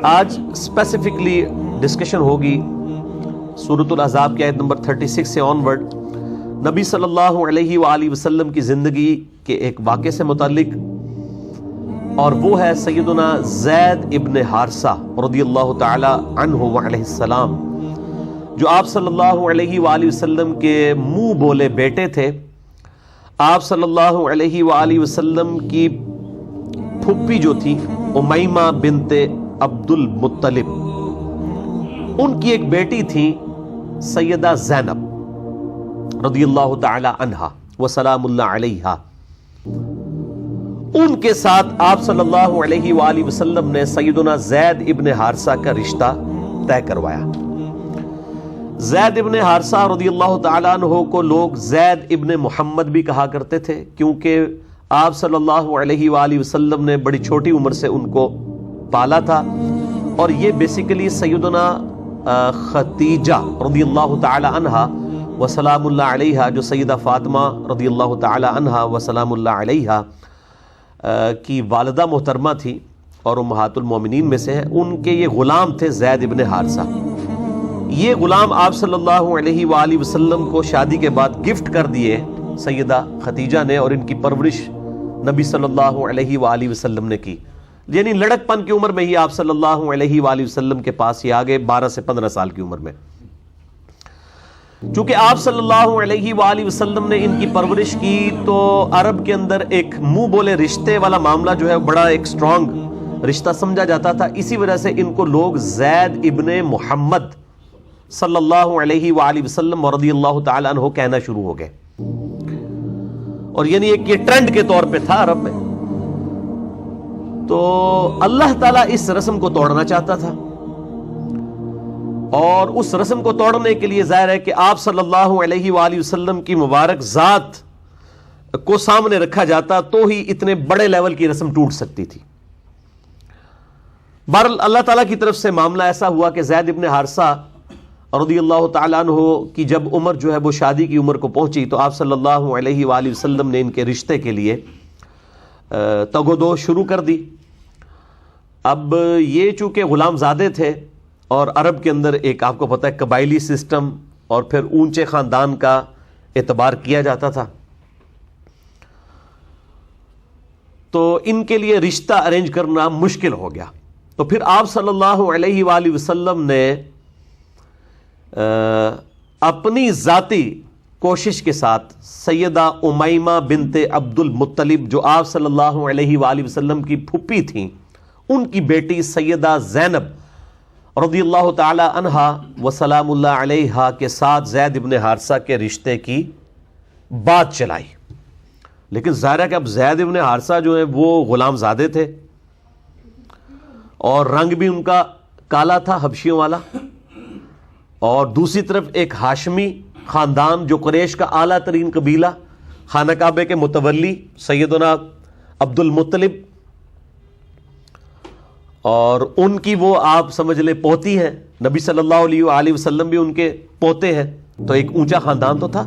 آج specifically discussion ہوگی سورۃ الاحزاب کی آیت نمبر 36 سے آنورڈ نبی صلی اللہ علیہ وآلہ وسلم کی زندگی کے ایک واقعے سے متعلق، اور وہ ہے سیدنا زید ابن حارثہ رضی اللہ تعالی عنہ وعلیہ السلام، جو آپ صلی اللہ علیہ وآلہ وسلم کے منہ بولے بیٹے تھے۔ آپ صلی اللہ علیہ وآلہ وسلم کی پھپھی جو تھی امیمہ بنت عبد المطلب، ان کی ایک بیٹی تھی سیدہ زینب رضی اللہ تعالی عنہا وسلام اللہ علیہا۔ ان کے ساتھ آپ صلی اللہ علیہ وآلہ وسلم نے سیدنا زید ابن حارثہ کا رشتہ طے کروایا۔ زید ابن حارثہ رضی اللہ تعالیٰ عنہ کو لوگ زید ابن محمد بھی کہا کرتے تھے، کیونکہ آپ صلی اللہ علیہ وآلہ وسلم نے بڑی چھوٹی عمر سے ان کو پالا تھا، اور یہ بیسیکلی سیدنا خدیجہ رضی اللہ تعالی عنہا وسلام اللہ علیہا، جو سیدہ فاطمہ رضی اللہ تعالی عنہا وسلام اللہ علیہا کی والدہ محترمہ تھی اور امہات المومنین میں سے ہیں، ان کے یہ غلام تھے زید ابن حارثہ۔ یہ غلام آپ صلی اللہ علیہ وآلہ وسلم کو شادی کے بعد گفٹ کر دیے سیدہ خدیجہ نے، اور ان کی پرورش نبی صلی اللہ علیہ وآلہ وسلم نے کی، یعنی لڑک پن کی عمر میں ہی آپ صلی اللہ علیہ وآلہ وسلم کے پاس ہی آگے 12 سے 15 سال کی عمر میں۔ چونکہ آپ صلی اللہ علیہ وآلہ وسلم نے ان کی پرورش کی، تو عرب کے اندر ایک منہ بولے رشتے والا معاملہ جو ہے بڑا ایک سٹرونگ رشتہ سمجھا جاتا تھا، اسی وجہ سے ان کو لوگ زید ابن محمد صلی اللہ علیہ وآلہ وسلم رضی اللہ تعالی عنہ کہنا شروع ہو گئے، اور یعنی ایک یہ ٹرینڈ کے طور پہ تھا عرب میں۔ تو اللہ تعالیٰ اس رسم کو توڑنا چاہتا تھا، اور اس رسم کو توڑنے کے لیے ظاہر ہے کہ آپ صلی اللہ علیہ وآلہ وسلم کی مبارک ذات کو سامنے رکھا جاتا تو ہی اتنے بڑے لیول کی رسم ٹوٹ سکتی تھی۔ بہرحال اللہ تعالیٰ کی طرف سے معاملہ ایسا ہوا کہ زید ابن حارثہ رضی اللہ تعالیٰ عنہ کی جب عمر جو ہے وہ شادی کی عمر کو پہنچی، تو آپ صلی اللہ علیہ وآلہ وسلم نے ان کے رشتے کے لیے تگ و دو شروع کر دی۔ اب یہ چونکہ غلام زادے تھے، اور عرب کے اندر ایک آپ کو پتہ ہے قبائلی سسٹم اور پھر اونچے خاندان کا اعتبار کیا جاتا تھا، تو ان کے لیے رشتہ ارینج کرنا مشکل ہو گیا۔ تو پھر آپ صلی اللہ علیہ وآلہ وسلم نے اپنی ذاتی کوشش کے ساتھ سیدہ امیمہ بنت عبد المطلب، جو آپ صلی اللہ علیہ وآلہ وسلم کی پھپھی تھیں، ان کی بیٹی سیدہ زینب رضی اللہ تعالی عنہا وسلام اللہ علیہا کے ساتھ زید ابن حارثہ کے رشتے کی بات چلائی۔ لیکن ظاہر ہے کہ اب زید ابن حارثہ جو ہے وہ غلام زادے تھے، اور رنگ بھی ان کا کالا تھا حبشیوں والا، اور دوسری طرف ایک ہاشمی خاندان جو قریش کا اعلیٰ ترین قبیلہ، خانہ کعبے کے متولی سیدنا عبد المطلب، اور ان کی وہ آپ سمجھ لیں پوتی ہیں، نبی صلی اللہ علیہ وآلہ وسلم بھی ان کے پوتے ہیں، تو ایک اونچا خاندان تو تھا۔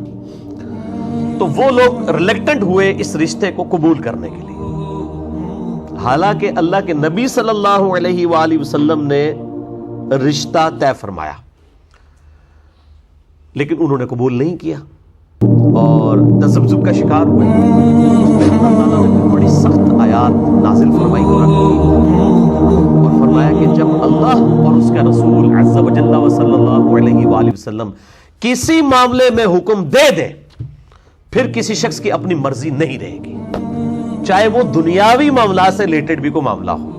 تو وہ لوگ ریلیکٹنٹ ہوئے اس رشتے کو قبول کرنے کے لیے، حالانکہ اللہ کے نبی صلی اللہ علیہ وآلہ وسلم نے رشتہ طے فرمایا، لیکن انہوں نے قبول نہیں کیا اور تذبذب کا شکار ہوئے۔ اللہ تعالیٰ نے بڑی سخت آیات نازل فرمائی قرآن کی، اور فرمایا کہ جب اللہ اور اس کا رسول عز و جل و صلی اللہ علیہ وآلہ وسلم کسی معاملے میں حکم دے دیں، پھر کسی شخص کی اپنی مرضی نہیں رہے گی، چاہے وہ دنیاوی معاملات سے ریلیٹڈ بھی کوئی معاملہ ہو،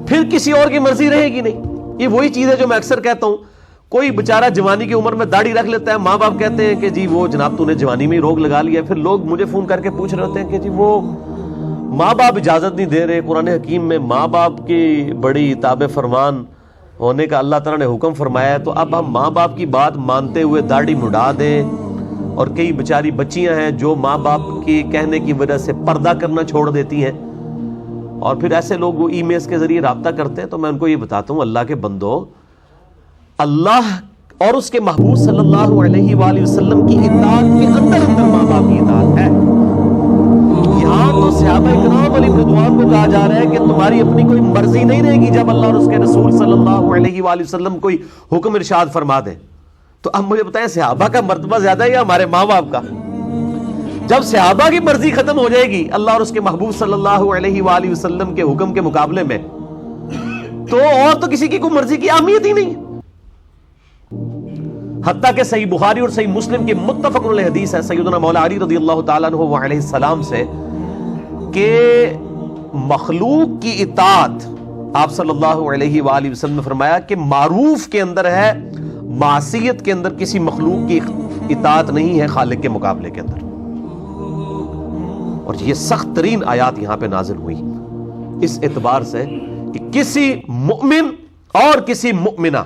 پھر کسی اور کی مرضی رہے گی نہیں۔ یہ وہی چیز ہے جو میں اکثر کہتا ہوں، کوئی بیچارہ جوانی کی عمر میں داڑھی رکھ لیتا ہے، ماں باپ کہتے ہیں کہ جی وہ جناب تو نے جوانی میں ہی روگ لگا لیا، پھر لوگ مجھے فون کر کے پوچھ رہے ہوتے ہیں کہ جی وہ ماں باپ اجازت نہیں دے رہے، قرآن حکیم میں ماں باپ کی بڑی تابع فرمان ہونے کا اللہ تعالیٰ نے حکم فرمایا ہے، تو اب ہم ماں باپ کی بات مانتے ہوئے داڑھی مڈا دیں؟ اور کئی بیچاری بچیاں ہیں جو ماں باپ کے کہنے کی وجہ سے پردہ کرنا چھوڑ دیتی ہیں، اور پھر ایسے لوگ وہ ای میلز کے ذریعے رابطہ کرتے ہیں۔ تو میں ان کو یہ بتاتا ہوں، اللہ کے بندو، اللہ اور اس کے محبوب صلی اللہ علیہ وآلہ وسلم کی اطاعت کے اندر ماں باپ کی اطاعت ہے۔ یہاں تو صحابہ کرام علیہ رضوان کو کہا جا رہا ہے کہ تمہاری اپنی کوئی مرضی نہیں رہے گی جب اللہ اور اس کے رسول صلی اللہ علیہ وآلہ وسلم کوئی حکم ارشاد فرما دیں؟ تو اب مجھے بتائیں صحابہ کا مرتبہ زیادہ ہے یا ہمارے ماں باپ کا؟ جب صحابہ کی مرضی ختم ہو جائے گی اللہ اور اس کے محبوب صلی اللہ علیہ وآلہ وسلم کے حکم کے مقابلے میں، تو اور تو کسی کی کوئی مرضی کی اہمیت ہی نہیں۔ حتیٰ کہ صحیح بخاری اور صحیح مسلم کی متفق علیہ حدیث ہے سیدنا مولا علی رضی اللہ تعالیٰ عنہ علیہ السلام سے کہ مخلوق کی اطاعت، آپ صلی اللہ علیہ وآلہ وسلم نے فرمایا کہ معروف کے اندر ہے، معصیت کے اندر کسی مخلوق کی اطاعت نہیں ہے خالق کے مقابلے کے اندر۔ اور یہ سخت ترین آیات یہاں پہ نازل ہوئی اس اعتبار سے کہ کسی مؤمن اور کسی مؤمنہ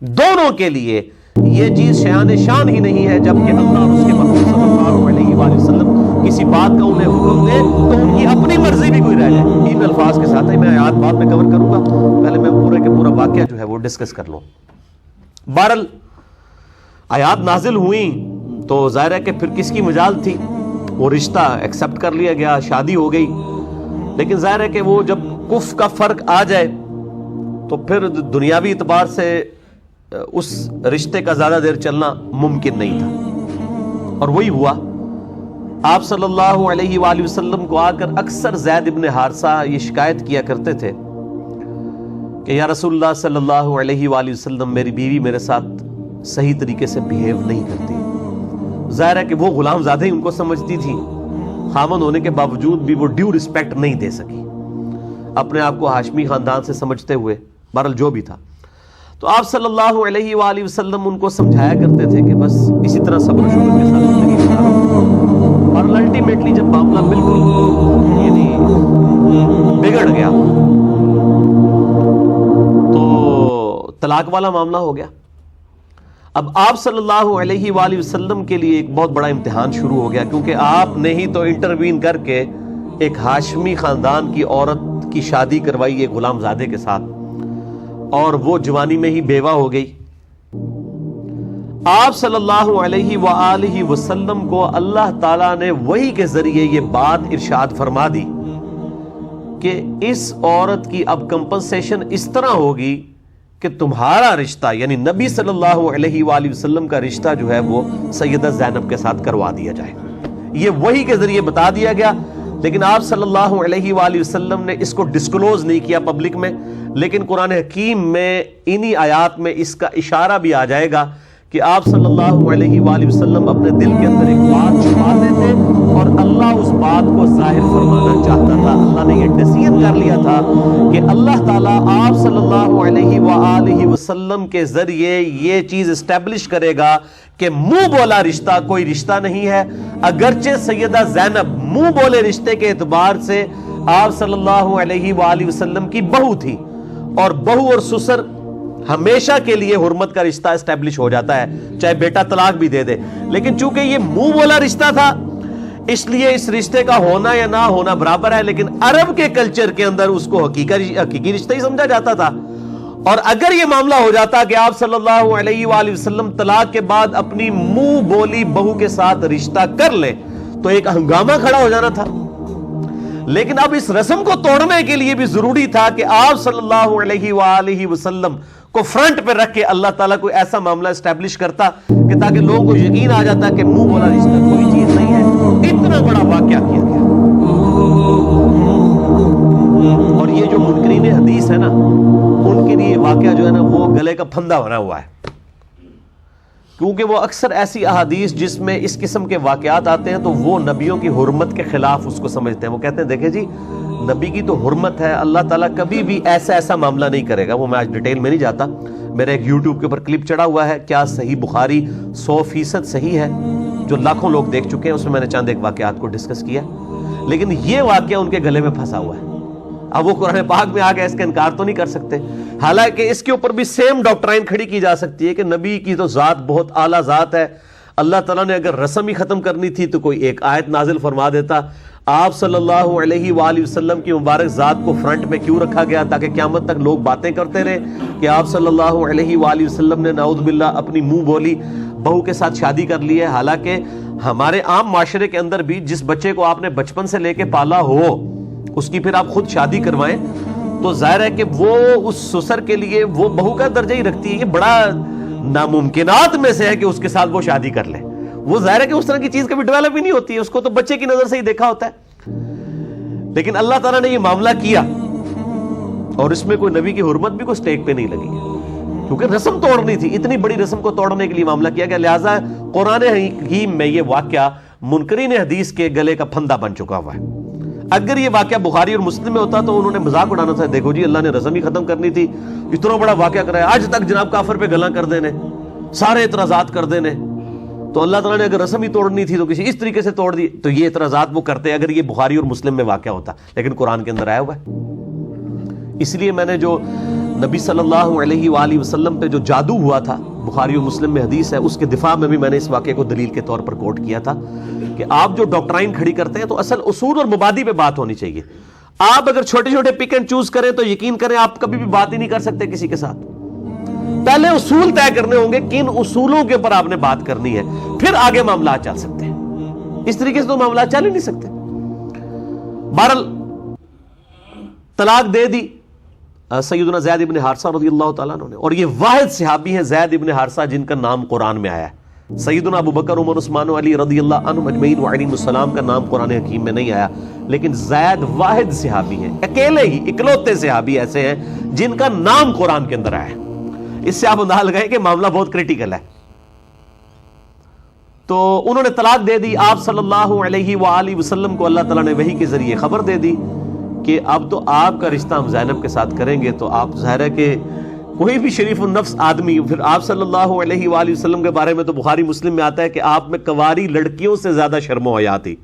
دونوں کے لیے یہ چیز شیان شان ہی نہیں ہے جبکہ اللہ اور اس کے محبوب صلی اللہ علیہ وآلہ وسلم کسی بات کا انہیں حکم دے تو ان کی اپنی مرضی بھی کوئی رہ جائے۔ ان الفاظ کے ساتھ ہی میں آیات بعد میں کور کروں گا، پہلے میں پورے کے پورا واقعہ جو ہے وہ ڈسکس کر لوں۔ بہرحال آیات نازل ہوئیں تو ظاہر ہے کہ پھر کس کی مجال تھی، وہ رشتہ ایکسپٹ کر لیا گیا، شادی ہو گئی۔ لیکن ظاہر ہے کہ وہ جب کف کا فرق آ جائے تو پھر دنیاوی اعتبار سے اس رشتے کا زیادہ دیر چلنا ممکن نہیں تھا، اور وہی ہوا۔ آپ صلی اللہ علیہ وآلہ وسلم کو آ کر اکثر زید ابن حارثہ یہ شکایت کیا کرتے تھے کہ یا رسول اللہ صلی اللہ علیہ وآلہ وسلم، میری بیوی میرے ساتھ صحیح طریقے سے بیہیو نہیں کرتی۔ ظاہر ہے کہ وہ غلام زادہ ہی ان کو سمجھتی تھی، خامن ہونے کے باوجود بھی وہ ڈیو رسپیکٹ نہیں دے سکی، اپنے آپ کو ہاشمی خاندان سے سمجھتے ہوئے، بہرحال جو بھی تھا۔ تو آپ صلی اللہ علیہ وآلہ وسلم ان کو سمجھایا کرتے تھے کہ بس اسی طرح صبر و شکر کے ساتھ زندگی گزارو، اور الٹیمیٹلی جب معاملہ بالکل یعنی بگڑ گیا تو طلاق والا معاملہ ہو گیا۔ اب آپ صلی اللہ علیہ وآلہ وسلم کے لیے ایک بہت بڑا امتحان شروع ہو گیا، کیونکہ آپ نے ہی تو انٹروین کر کے ایک ہاشمی خاندان کی عورت کی شادی کروائی ایک غلام زادے کے ساتھ، اور وہ جوانی میں ہی بیوہ ہو گئی۔ آپ صلی اللہ علیہ وآلہ وسلم کو اللہ تعالیٰ نے وحی کے ذریعے یہ بات ارشاد فرما دی کہ اس عورت کی اب کمپنسیشن اس طرح ہوگی کہ تمہارا رشتہ یعنی نبی صلی اللہ علیہ وآلہ وسلم کا رشتہ جو ہے وہ سیدہ زینب کے ساتھ کروا دیا جائے۔ یہ وحی کے ذریعے بتا دیا گیا، لیکن آپ صلی اللہ علیہ وآلہ وسلم نے اس کو ڈسکلوز نہیں کیا پبلک میں، لیکن قرآن حکیم میں انہی آیات میں اس کا اشارہ بھی آ جائے گا کہ آپ صلی اللہ علیہ وآلہ وسلم اپنے دل کے اندر ایک بات چھپاتے تھے اور اللہ اس بات کو ظاہر فرمانا چاہتا تھا۔ اللہ نے یہ ڈیسیژن کر لیا تھا کہ اللہ تعالیٰ آپ صلی اللہ علیہ وآلہ وسلم کے ذریعے یہ چیز اسٹیبلش کرے گا کہ منہ بولا رشتہ کوئی رشتہ نہیں ہے، اگرچہ سیدہ زینب منہ بولے رشتے کے اعتبار سے آپ صلی اللہ علیہ وآلہ وسلم کی بہو تھی، اور بہو اور سسر ہمیشہ کے لیے حرمت کا رشتہ اسٹیبلش ہو جاتا ہے چاہے بیٹا طلاق بھی دے دے، لیکن چونکہ یہ منہ بولا رشتہ تھا اس لیے اس رشتے کا ہونا یا نہ ہونا برابر ہے، لیکن عرب کے کلچر کے اندر اس کو حقیقی رشتہ ہی سمجھا جاتا تھا۔ اور اگر یہ معاملہ ہو جاتا کہ آپ صلی اللہ علیہ وآلہ وسلم طلاق کے بعد اپنی منہ بولی بہو کے ساتھ رشتہ کر لیں تو ایک ہنگامہ کھڑا ہو جانا تھا، لیکن اب اس رسم کو توڑنے کے لیے بھی ضروری تھا کہ آپ صلی اللہ علیہ وآلہ وسلم کو فرنٹ پہ رکھ کے اللہ تعالیٰ کوئی ایسا معاملہ اسٹیبلش کرتا کہ تاکہ لوگوں کو یقین آ جاتا کہ منہ بولا رشتہ کوئی چیز نہیں ہے۔ اتنا بڑا واقعہ کیا گیا، اور یہ جو منکرین حدیث ہے نا ان کے لیے واقعہ جو ہے نا وہ گلے کا پھندا بنا ہوا ہے، کیونکہ وہ اکثر ایسی احادیث جس میں اس قسم کے واقعات آتے ہیں تو وہ نبیوں کی حرمت کے خلاف اس کو سمجھتے ہیں۔ وہ کہتے ہیں دیکھیں جی نبی کی تو حرمت ہے، اللہ تعالیٰ کبھی بھی ایسا معاملہ نہیں کرے گا۔ وہ میں آج ڈیٹیل میں نہیں جاتا، میرے ایک یوٹیوب کے اوپر کلپ چڑھا ہوا ہے، کیا صحیح بخاری 100% صحیح ہے، جو لاکھوں لوگ دیکھ چکے ہیں، اس میں میں نے چند ایک واقعات کو ڈسکس کیا، لیکن یہ واقعہ ان کے گلے میں پھنسا ہوا ہے۔ اب وہ قرآن پاک میں آ کے اس کا انکار تو نہیں کر سکتے، حالانکہ اس کے اوپر بھی سیم ڈاکٹرائن کھڑی کی جا سکتی ہے کہ نبی کی تو ذات بہت اعلیٰ ذات ہے، اللہ تعالیٰ نے اگر رسم ہی ختم کرنی تھی تو کوئی ایک آیت نازل فرما دیتا۔ آپ صلی اللہ علیہ وآلہ وسلم کی مبارک ذات کو فرنٹ پہ کیوں رکھا گیا؟ تاکہ قیامت تک لوگ باتیں کرتے رہے کہ آپ صلی اللہ علیہ وآلہ وسلم نے نعوذ باللہ اپنی منہ بولی بہو کے ساتھ شادی کر لی ہے۔ حالانکہ ہمارے عام معاشرے کے اندر بھی جس بچے کو آپ نے بچپن سے لے کے پالا ہو اس کی پھر آپ خود شادی کروائیں تو ظاہر ہے کہ وہ اس سسر کے لیے وہ بہو کا درجہ ہی رکھتی ہے. یہ بڑا ناممکنات میں سے ہے کہ اس کے ساتھ وہ شادی کر لے. وہ ظاہر ہے کہ اس طرح کی چیز کبھی ڈیولپ ہی نہیں ہوتی ہے, اس کو تو بچے کی نظر سے ہی دیکھا ہوتا ہے. لیکن اللہ تعالیٰ نے یہ معاملہ کیا اور اس میں کوئی نبی کی حرمت بھی کوئی سٹیک پہ نہیں لگی ہے, کیونکہ رسم توڑنی تھی. اتنی بڑی رسم کو توڑنے کے لیے معاملہ کیا گیا. لہٰذا قرآن حکیم میں یہ واقعہ منکرین حدیث کے گلے کا پھندا بن چکا ہوا ہے. اگر یہ واقعہ بخاری اور مسلم میں ہوتا تو انہوں نے مذاق اڑانا تھا, دیکھو جی اللہ نے رسم ہی ختم کرنی تھی, اتنا بڑا واقعہ کرایا, آج تک جناب کافر پہ گلاں کر دینے, سارے اعتراضات کر دینے. تو اللہ تعالیٰ نے اگر رسم ہی توڑنی تھی تو کسی اس طریقے سے توڑ دی. تو یہ اعتراضات وہ کرتے اگر یہ بخاری اور مسلم میں واقعہ ہوتا, لیکن قرآن کے اندر آیا ہوا ہے. اس لیے میں نے جو نبی صلی اللہ علیہ وآلہ وسلم پہ جو جادو ہوا تھا, بخاری و مسلم میں حدیث ہے, اس کے دفاع میں بھی میں نے اس واقعے کو دلیل کے طور پر کوٹ کیا تھا کہ آپ جو ڈاکٹرائن کھڑی کرتے ہیں تو اصل اصول اور مبادی پہ بات ہونی چاہیے. آپ اگر چھوٹے چھوٹے پک اینڈ چوز کریں تو یقین کریں آپ کبھی بھی بات ہی نہیں کر سکتے کسی کے ساتھ. پہلے اصول طے کرنے ہوں گے, کن اصولوں کے اوپر آپ نے بات کرنی ہے, پھر آگے معاملات چل سکتے ہیں. اس طریقے سے تو معاملات چل ہی نہیں سکتے. بہرحال طلاق دے دی سیدنا زید ابن حارثہ رضی اللہ تعالیٰ عنہ نے, اور یہ واحد صحابی ہیں زید ابن حارثہ جن کا نام قرآن میں آیا ہے. سیدنا ابو بکر عمر عثمان علی رضی اللہ عنہم اجمعین وعلیہم السلام کا نام قرآن حکیم میں نہیں آیا, لیکن زید واحد صحابی ہیں, اکیلے ہی اکلوتے صحابی ایسے ہیں جن کا نام قرآن کے اندر آیا ہے. اس سے آپ اندازہ لگائیں کہ معاملہ بہت کریٹیکل ہے. تو انہوں نے طلاق دے دی. آپ صلی اللہ علیہ وآلہ وسلم کو اللہ تعالیٰ نے وحی کے ذریعے خبر دے دی کہ اب تو آپ کا رشتہ ہم زینب کے ساتھ کریں گے. تو آپ ظاہر ہے کہ کوئی بھی شریف النفس آدمی, پھر آپ صلی اللہ علیہ وآلہ وسلم کے بارے میں تو بخاری مسلم میں آتا ہے کہ آپ میں کنواری لڑکیوں سے زیادہ شرم و حیا تھی.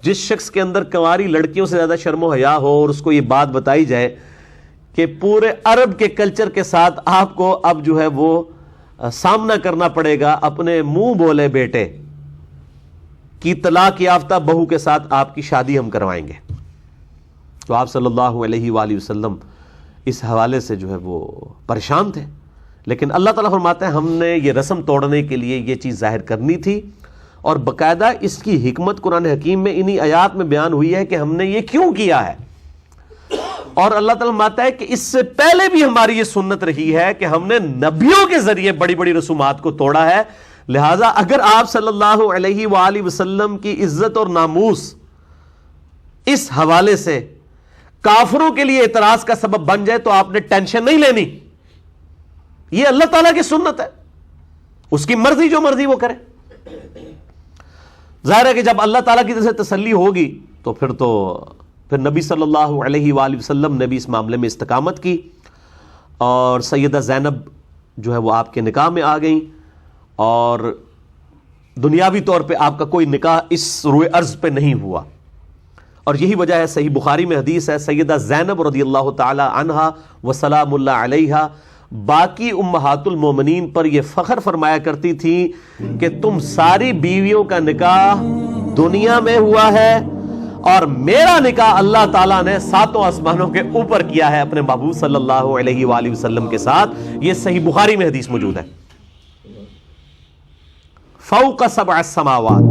جس شخص کے اندر کنواری لڑکیوں سے زیادہ شرم و حیا ہو اور اس کو یہ بات بتائی جائے کہ پورے عرب کے کلچر کے ساتھ آپ کو اب جو ہے وہ سامنا کرنا پڑے گا اپنے منہ بولے بیٹے کی طلاق یافتہ بہو کے ساتھ آپ کی شادی ہم کروائیں گے, تو آپ صلی اللہ علیہ وآلہ وسلم اس حوالے سے جو ہے وہ پریشان تھے. لیکن اللہ تعالیٰ فرماتے ہیں ہم نے یہ رسم توڑنے کے لیے یہ چیز ظاہر کرنی تھی, اور باقاعدہ اس کی حکمت قرآن حکیم میں انہی آیات میں بیان ہوئی ہے کہ ہم نے یہ کیوں کیا ہے. اور اللہ تعالیٰ فرماتا ہے کہ اس سے پہلے بھی ہماری یہ سنت رہی ہے کہ ہم نے نبیوں کے ذریعے بڑی بڑی رسومات کو توڑا ہے. لہٰذا اگر آپ صلی اللہ علیہ وآلہ وسلم کی عزت اور ناموس اس حوالے سے کافروں کے لیے اعتراض کا سبب بن جائے تو آپ نے ٹینشن نہیں لینی. یہ اللہ تعالیٰ کی سنت ہے, اس کی مرضی جو مرضی وہ کرے. ظاہر ہے کہ جب اللہ تعالیٰ کی طرف سے تسلی ہوگی تو پھر نبی صلی اللہ علیہ وآلہ وسلم نے بھی اس معاملے میں استقامت کی, اور سیدہ زینب جو ہے وہ آپ کے نکاح میں آ گئیں, اور دنیاوی طور پہ آپ کا کوئی نکاح اس روئے ارض پہ نہیں ہوا. اور یہی وجہ ہے, صحیح بخاری میں حدیث ہے, سیدہ زینب رضی اللہ تعالی عنہا وسلام اللہ علیہا باقی امہات المومنین پر یہ فخر فرمایا کرتی تھی کہ تم ساری بیویوں کا نکاح دنیا میں ہوا ہے, اور میرا نکاح اللہ تعالیٰ نے 7 آسمانوں کے اوپر کیا ہے اپنے محبوب صلی اللہ علیہ وآلہ وسلم کے ساتھ. یہ صحیح بخاری میں حدیث موجود ہے. فوق 7 السماوات,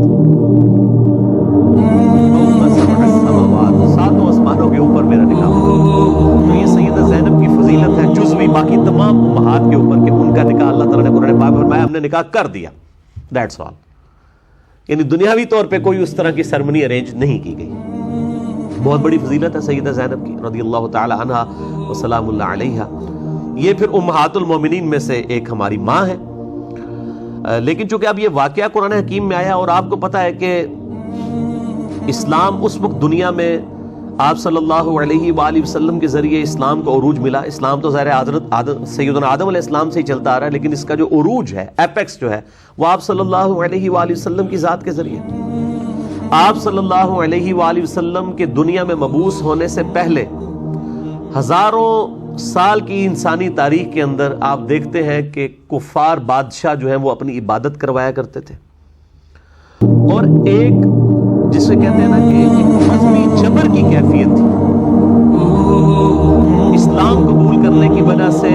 7 آسمانوں کے اوپر میرا نکاح. تو یہ سیدہ زینب کی فضیلت ہے جزوی باقی تمام امہات کے اوپر کہ ان کا نکاح اللہ تعالیٰ نے قرآن پاک میں فرمایا ہم نے نکاح کر دیا. That's all. یعنی دنیاوی طور پہ کوئی اس طرح کی سرمنی ارینج نہیں کی گئی. بہت بڑی فضیلت ہے سیدہ زینب کی رضی اللہ تعالی عنہا وسلام اللہ علیہا. یہ پھر امہات المومنین میں سے ایک ہماری ماں ہے. لیکن چونکہ اب یہ واقعہ قرآن حکیم میں آیا, اور آپ کو پتہ ہے کہ اسلام اس وقت دنیا میں آپ صلی اللہ علیہ وآلہ وسلم کے ذریعے اسلام کو عروج ملا. اسلام تو ظاہر حضرت سیدنا آدم علیہ السلام سے ہی چلتا آ رہا ہے, لیکن اس کا جو عروج ہے, ایپیکس جو ہے, وہ آپ صلی اللہ علیہ وآلہ وسلم کی ذات کے ذریعے. آپ صلی اللہ علیہ وآلہ وسلم کے دنیا میں مبعوث ہونے سے پہلے ہزاروں سال کی انسانی تاریخ کے اندر آپ دیکھتے ہیں کہ کفار بادشاہ جو ہیں وہ اپنی عبادت کروایا کرتے تھے, اور ایک جسے کہتے ہیں نا کہ ایک مذہبی جبر کی کیفیت تھی. اسلام قبول کرنے کی وجہ سے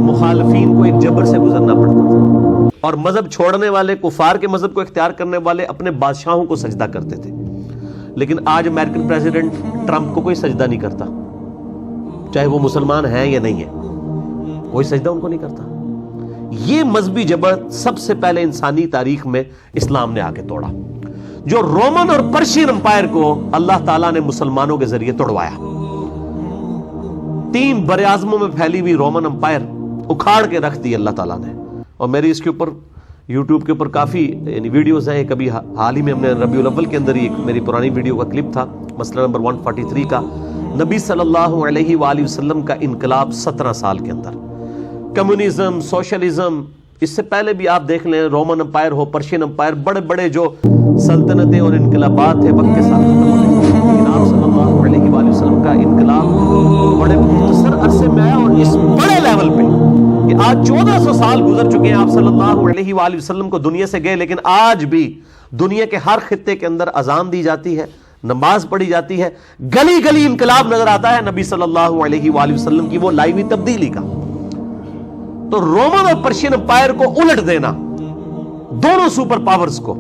مخالفین کو ایک جبر سے گزرنا پڑتا تھا, اور مذہب چھوڑنے والے, کفار کے مذہب کو اختیار کرنے والے اپنے بادشاہوں کو سجدہ کرتے تھے. لیکن آج امریکن پریزیڈنٹ ٹرمپ کو کوئی سجدہ نہیں کرتا، چاہے وہ مسلمان ہیں یا نہیں ہے، کوئی سجدہ ان کو نہیں کرتا۔ یہ مذہبی جبر سب سے پہلے انسانی تاریخ میں اسلام نے آ کے توڑا، جو رومن اور پرشین امپائر کو اللہ تعالیٰ نے مسلمانوں کے ذریعے توڑوایا۔ 3 بر اعظموں میں پھیلی ہوئی رومن امپائر اکھاڑ کے رکھ دی اللہ تعالیٰ نے۔ اور میری اس کے اوپر یوٹیوب کے اوپر کافی ویڈیوز ہیں، کبھی حال ہی میں ہم نے ربیع الاول کے اندر ہی میری پرانی ویڈیو کا کلپ تھا، مسئلہ نمبر 143 کا، نبی صلی اللہ علیہ وآلہ وسلم کا انقلاب 17 سال کے اندر، کمیونزم، سوشلزم، اس سے پہلے بھی آپ دیکھ لیں، رومن امپائر ہو، پرشین امپائر، بڑے بڑے جو سلطنتیں اور انقلابات تھے وقت کے ساتھ ختم ہونے تھے، لیکن آپ صلی اللہ علیہ وآلہ وسلم کا انقلاب بڑے مختصر عرصے میں آیا، اور اس بڑے لیول پہ کہ آج 1400 سال گزر چکے ہیں آپ صلی اللہ علیہ وآلہ وسلم کو دنیا سے گئے، لیکن آج بھی دنیا کے ہر خطے کے اندر اذان دی جاتی ہے، نماز پڑھی جاتی ہے، گلی گلی انقلاب نظر آتا ہے نبی صلی اللہ علیہ وآلہ وسلم کی وہ لائی ہوئی تبدیلی کا۔ تو رومن اور پرشین امپائر کو الٹ دینا، دونوں سپر پاورز کو،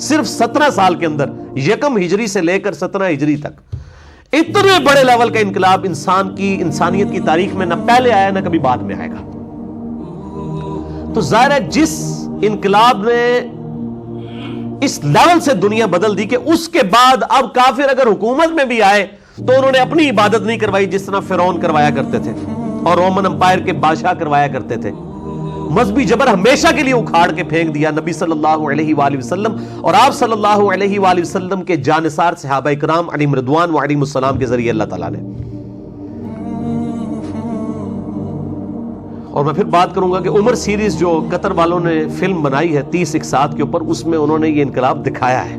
صرف 17 سال کے اندر، 1 ہجری سے لے کر 17 ہجری تک، اتنے بڑے لیول کا انقلاب انسانیت کی تاریخ میں نہ پہلے آیا نہ کبھی بعد میں آئے گا۔ تو ظاہر ہے جس انقلاب نے اس لیول سے دنیا بدل دی کہ اس کے بعد اب کافر اگر حکومت میں بھی آئے تو انہوں نے اپنی عبادت نہیں کروائی جس طرح فرعون کروایا کرتے تھے اور رومن امپائر کے بادشاہ کروایا کرتے تھے۔ مذہبی جبر ہمیشہ کے لیے اکھاڑ کے پھینک دیا نبی صلی اللہ علیہ وآلہ وسلم اور آپ صلی اللہ علیہ وآلہ وسلم کے جانثار صحابہ کرام علیہم رضوان و علیہم السلام کے ذریعے اللہ تعالیٰ نے۔ اور میں پھر بات کروں گا کہ عمر سیریز جو قطر والوں نے فلم بنائی ہے 30 اقساط کے اوپر، اس میں انہوں نے یہ انقلاب دکھایا ہے،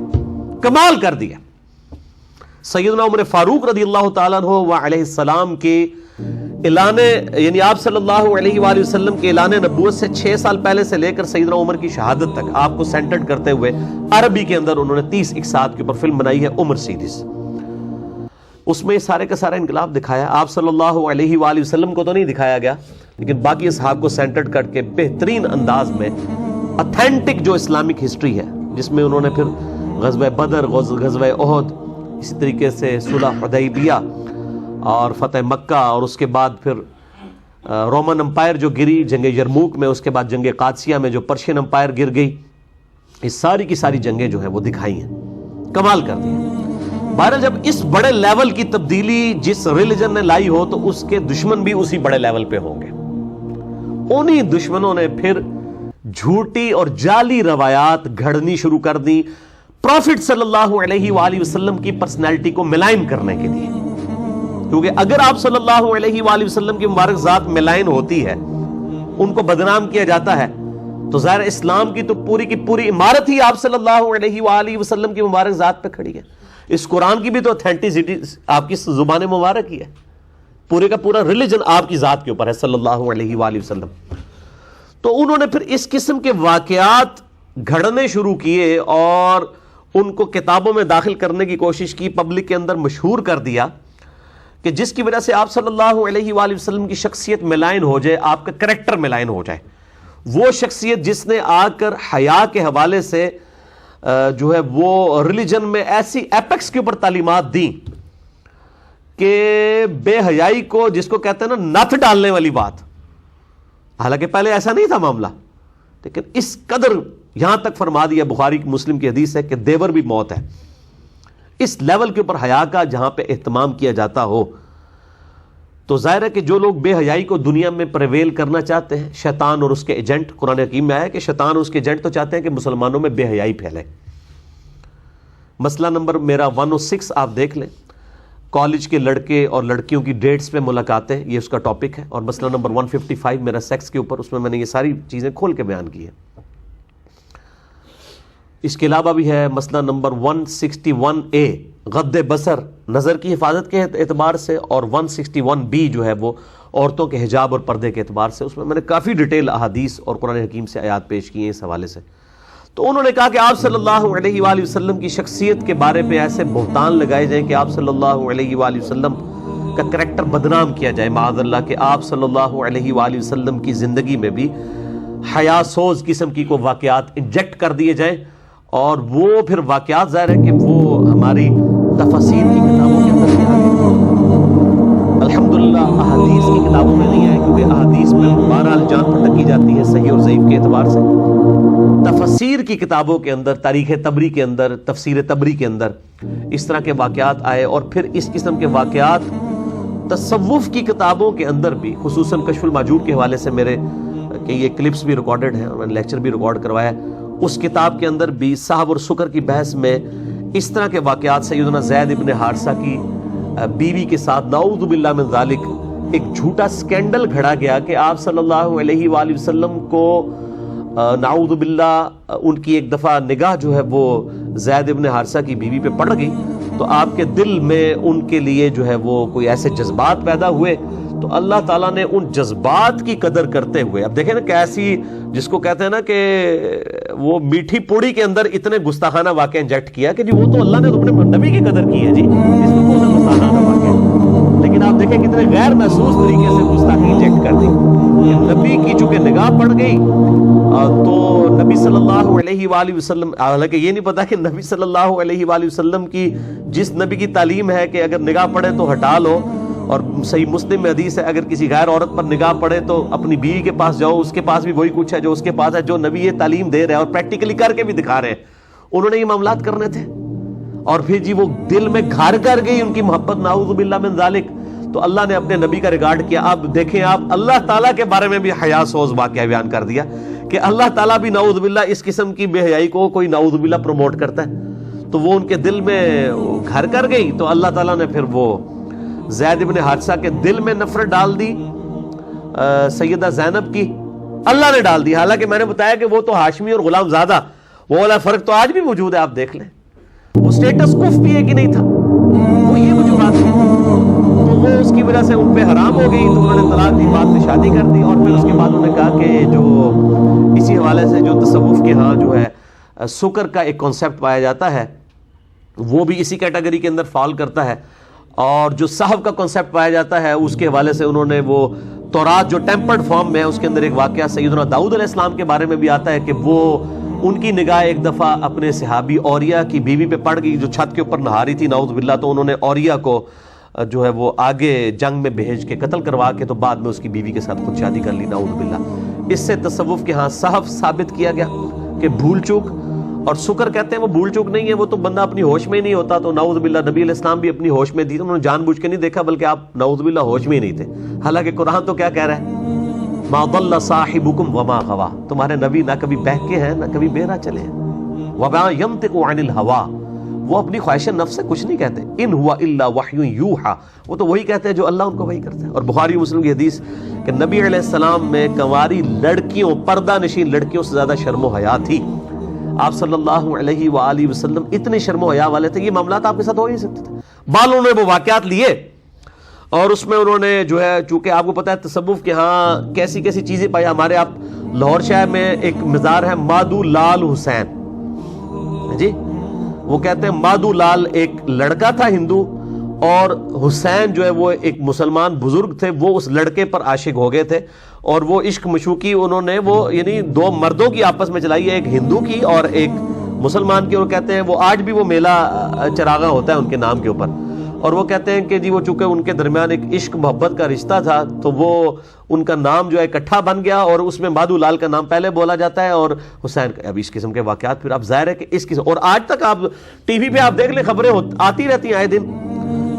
کمال کر دیا۔ سیدنا عمر فاروق رضی اللہ تعالیٰ عنہ و علیہ السلام کے اعلان، یعنی آپ صلی اللہ علیہ وآلہ وسلم کے اعلان نبوت سے 6 سال پہلے سے لے کر سیدنا عمر کی شہادت تک آپ کو سینٹرڈ کرتے ہوئے عربی کے اندر انہوں نے 30 اقساط کے اوپر فلم بنائی ہے عمر سیریز۔ اس میں سارے کا سارا انقلاب دکھایا۔ آپ صلی اللہ علیہ وآلہ وسلم کو تو نہیں دکھایا گیا، لیکن باقی اصحاب کو سینٹرڈ کر کے بہترین انداز میں اتھینٹک جو اسلامک ہسٹری ہے، جس میں انہوں نے پھر غزوہ بدر، غزوہ احد، اسی طریقے سے صلح حدیبیہ اور فتح مکہ، اور اس کے بعد پھر رومن امپائر جو گری جنگ یرموک میں، اس کے بعد جنگ قادسیہ میں جو پرشین امپائر گر گئی، یہ ساری کی ساری جنگیں جو ہیں وہ دکھائی ہیں، کمال کر دی ہیں۔ بہرحال جب اس بڑے لیول کی تبدیلی جس ریلیجن نے لائی ہو تو اس کے دشمن بھی اسی بڑے لیول پہ ہوں گے۔ انہی دشمنوں نے پھر جھوٹی اور جعلی روایات گھڑنی شروع کر دی پروفٹ صلی اللہ علیہ وآلہ وسلم کی پرسنالٹی کو ملائن کرنے کے لیے، کیونکہ اگر آپ صلی اللہ علیہ وآلہ وسلم کی مبارک ذات ملائن ہوتی ہے، ان کو بدنام کیا جاتا ہے، تو ظاہر اسلام کی تو پوری کی پوری عمارت ہی آپ صلی اللہ علیہ وآلہ وسلم کی مبارک ذات پہ کھڑی ہے۔ اس قرآن کی بھی تو اتھینٹسٹی آپ کی زبان مبارک ہی ہے، پورے کا پورا ریلیجن آپ کی ذات کے اوپر ہے صلی اللہ علیہ وآلہ وسلم۔ تو انہوں نے پھر اس قسم کے واقعات گھڑنے شروع کیے اور ان کو کتابوں میں داخل کرنے کی کوشش کی، پبلک کے اندر مشہور کر دیا، کہ جس کی وجہ سے آپ صلی اللہ علیہ وآلہ وسلم کی شخصیت ملائن ہو جائے، آپ کا کریکٹر ملائن ہو جائے۔ وہ شخصیت جس نے آ کر حیا کے حوالے سے جو ہے وہ ریلیجن میں ایسی ایپیکس کے اوپر تعلیمات دیں کہ بے حیائی کو، جس کو کہتے ہیں نا نتھ ڈالنے والی بات، حالانکہ پہلے ایسا نہیں تھا معاملہ، لیکن اس قدر یہاں تک فرما دیا، بخاری مسلم کی حدیث ہے کہ دیور بھی موت ہے۔ اس لیول کے اوپر حیا کا جہاں پہ اہتمام کیا جاتا ہو، تو ظاہر ہے کہ جو لوگ بے حیائی کو دنیا میں پریویل کرنا چاہتے ہیں، شیطان اور اس کے ایجنٹ، قرآن حکیم میں آیا کہ شیطان اور اس کے ایجنٹ تو چاہتے ہیں کہ مسلمانوں میں بے حیائی پھیلے۔ مسئلہ نمبر میرا 106 آپ دیکھ لیں، کالج کے لڑکے اور لڑکیوں کی ڈیٹس پہ ملاقاتیں، یہ اس کا ٹاپک ہے، اور مسئلہ نمبر 155 میرا سیکس کے اوپر، اس میں نے یہ ساری چیزیں کھول کے بیان کی ہیں۔ اس کے علاوہ بھی ہے مسئلہ نمبر 161A غض بصر، نظر کی حفاظت کے اعتبار سے، اور 161B جو ہے وہ عورتوں کے حجاب اور پردے کے اعتبار سے، اس میں نے کافی ڈیٹیل احادیث اور قرآن حکیم سے آیات پیش کی ہیں اس حوالے سے۔ تو انہوں نے کہا کہ آپ صلی اللہ علیہ وآلہ وسلم کی شخصیت کے بارے پہ ایسے بہتان لگائے جائیں کہ آپ صلی اللہ علیہ وآلہ وسلم کا کریکٹر بدنام کیا جائے، معاذ اللہ، کہ آپ صلی اللہ علیہ وآلہ وسلم کی زندگی میں بھی حیا سوز قسم کی کو واقعات انجیکٹ کر دیے جائیں، اور وہ پھر واقعات ظاہر ہے کہ وہ ہماری تفاسیر کی کتابوں کے اندر بھی آ گئے، الحمدللہ احادیث کی کتابوں میں نہیں آئے، کیونکہ احادیث میں بہرحال جان پھٹکی جاتی ہے صحیح اور ضعیف کے اعتبار سے۔ تفسیر کی کتابوں کے اندر، تاریخ تبری کے اندر، تفسیر تبری کے اندر اس طرح کے واقعات آئے، اور پھر اس قسم کے واقعات تصوف کی کتابوں کے اندر بھی، خصوصاً کشف الماجوب کے حوالے سے میرے کہ یہ کلپس بھی ریکارڈڈ ہیں اور میں نے لیکچر بھی ریکارڈ کروایا ہے، اس کتاب کے اندر بھی صحب اور سکر کی بحث میں اس طرح کے واقعات، سیدنا زید ابن حارثہ کی بیوی کے ساتھ نعوذ باللہ من ذالک ایک جھوٹا سکینڈل گھڑا گیا کہ آپ صلی اللہ علیہ وآلہ وسلم کو نعوذ باللہ ان کی ایک دفعہ نگاہ جو ہے وہ زید ابن حارثہ کی بیوی پہ پڑ گئی، تو آپ کے دل میں ان کے لیے جو ہے وہ کوئی ایسے جذبات پیدا ہوئے، تو اللہ تعالیٰ نے ان جذبات کی قدر کرتے ہوئے، اب دیکھیں نا کیسی، جس کو کہتے ہیں نا کہ وہ میٹھی پوڑی کے اندر اتنے گستاخانہ واقعہ انجیکٹ کیا کہ جی وہ تو اللہ نے تو اپنے نبی کی قدر کی ہے جی، اس کو کون سا گستاخانہ واقعہ ہے، لیکن آپ دیکھیں کتنے غیر محسوس طریقے سے گستاخی انجیکٹ کر دی کہ نبی کی چونکہ نگاہ پڑ گئی تو نبی صلی اللہ علیہ وآلہ وسلم، حالانکہ یہ نہیں پتا کہ نبی صلی اللہ علیہ وآلہ وسلم کی جس نبی کی تعلیم ہے کہ اگر نگاہ پڑے تو ہٹا لو، اور صحیح مسلم میں حدیث ہے اگر کسی غیر عورت پر نگاہ پڑے تو اپنی بیوی کے پاس جاؤ، اس کے پاس بھی وہی کچھ ہے جو اس کے پاس ہے، جو نبی یہ تعلیم دے رہے ہیں اور پریکٹیکلی کر کے بھی دکھا رہے ہیں، انہوں نے یہ معاملات کرنے تھے، اور پھر جی وہ دل میں گھر کر گئی ان کی محبت، نعوذ باللہ من ذالک، تو اللہ نے اپنے نبی کا ریکارڈ کیا۔ اب دیکھیں آپ، اللہ تعالیٰ کے بارے میں بھی حیا سوز واقعہ بیان کر دیا کہ اللہ تعالیٰ بھی نعوذ باللہ اس قسم کی بے حیائی کو کوئی نعوذ باللہ پروموٹ کرتا ہے، تو وہ ان کے دل میں گھر کر گئی، تو اللہ تعالیٰ نے پھر وہ زید ابن حارثہ کے دل میں نفرت ڈال دی سیدہ زینب کی، اللہ نے ڈال دی، حالانکہ میں نے بتایا کہ وہ تو ہاشمی اور غلام زادہ، وہ والا فرق تو آج بھی موجود ہے، آپ دیکھ لیں، وہ سٹیٹس کف بھی ایک ہی نہیں تھا، وہ یہ وجوہات تھی، تو وہ اس کی وجہ سے ان پہ حرام ہو گئی، تو انہوں نے طلاق دی، بعد میں شادی کر دی، اور پھر اس کے بعد انہوں نے کہا کہ جو اسی حوالے سے جو تصوف کے ہاں جو ہے سکر کا ایک کانسیپٹ پایا جاتا ہے وہ بھی اسی کیٹیگری کے اندر فال کرتا ہے، اور جو صحب کا کنسیپٹ پایا جاتا ہے اس کے حوالے سے انہوں نے وہ تورات جو ٹیمپرڈ فارم میں ہے اس کے اندر ایک واقعہ سیدنا داؤد علیہ السلام کے بارے میں بھی آتا ہے کہ وہ ان کی نگاہ ایک دفعہ اپنے صحابی اوریہ کی بیوی پہ پڑ گئی جو چھت کے اوپر نہا رہی تھی نعوذ باللہ، تو انہوں نے اوریہ کو جو ہے وہ آگے جنگ میں بھیج کے قتل کروا کے تو بعد میں اس کی بیوی کے ساتھ خود شادی کر لی نعوذ باللہ۔ اس سے تصوف کے ہاں صحب ثابت کیا گیا کہ بھول چوک، اور سکر کہتے ہیں وہ بھول چوک نہیں ہے، وہ تو بندہ اپنی ہوش میں ہی نہیں ہوتا، تو نعوذ باللہ نبی علیہ السلام بھی اپنی ہوش میں تھی، انہوں نے جان بوجھ کے نہیں دیکھا بلکہ آپ نعوذ باللہ ہوش میں ہی نہیں تھے، حالانکہ قرآن تو کیا کہہ رہا ہے، ما ضل صاحبکم وما غوا، تمہارے نبی نہ کبھی بہکے ہیں نہ کبھی بہرا چلے ہیں، وما ینطق عن الہوا، وہ اپنی خواہش نفس سے کچھ نہیں کہتے، ان ہوا الا وحی یوحا، وہ تو وہی کہتے ہیں جو اللہ ان کو وحی کرتے ہیں۔ اور بخاری مسلم کی حدیث کہ نبی علیہ السلام میں کنواری لڑکیوں، پردہ نشین لڑکیوں سے زیادہ شرم و حیا تھی، آپ صلی اللہ علیہ وآلہ وسلم اتنے شرم و حیا والے تھے، یہ معاملات آپ کے ساتھ ہو ہی نہیں سکتے تھے، بالوں نے وہ واقعات لیے، اور اس میں انہوں نے جو ہے چونکہ آپ کو پتا ہے تصوف کے ہاں کیسی کیسی چیزیں پائی، ہمارے آپ لاہور شہر میں ایک مزار ہے مادو لال حسین جی، وہ کہتے ہیں مادو لال ایک لڑکا تھا ہندو، اور حسین جو ہے وہ ایک مسلمان بزرگ تھے، وہ اس لڑکے پر عاشق ہو گئے تھے، اور وہ عشق مشوقی انہوں نے وہ یعنی دو مردوں کی آپس میں چلائی ہے، ایک ہندو کی اور ایک مسلمان کی، اور کہتے ہیں وہ آج بھی وہ میلہ چراغاں ہوتا ہے ان کے نام کے اوپر، اور وہ کہتے ہیں کہ جی وہ چونکہ ان کے درمیان ایک عشق محبت کا رشتہ تھا تو وہ ان کا نام جو ہے اکٹھا بن گیا، اور اس میں مادو لال کا نام پہلے بولا جاتا ہے اور حسین کا، اب اس قسم کے واقعات پھر اب ظاہر ہے کہ اس قسم، اور آج تک آپ ٹی وی پہ آپ دیکھ لیں خبریں آتی رہتی ہیں آئے دن،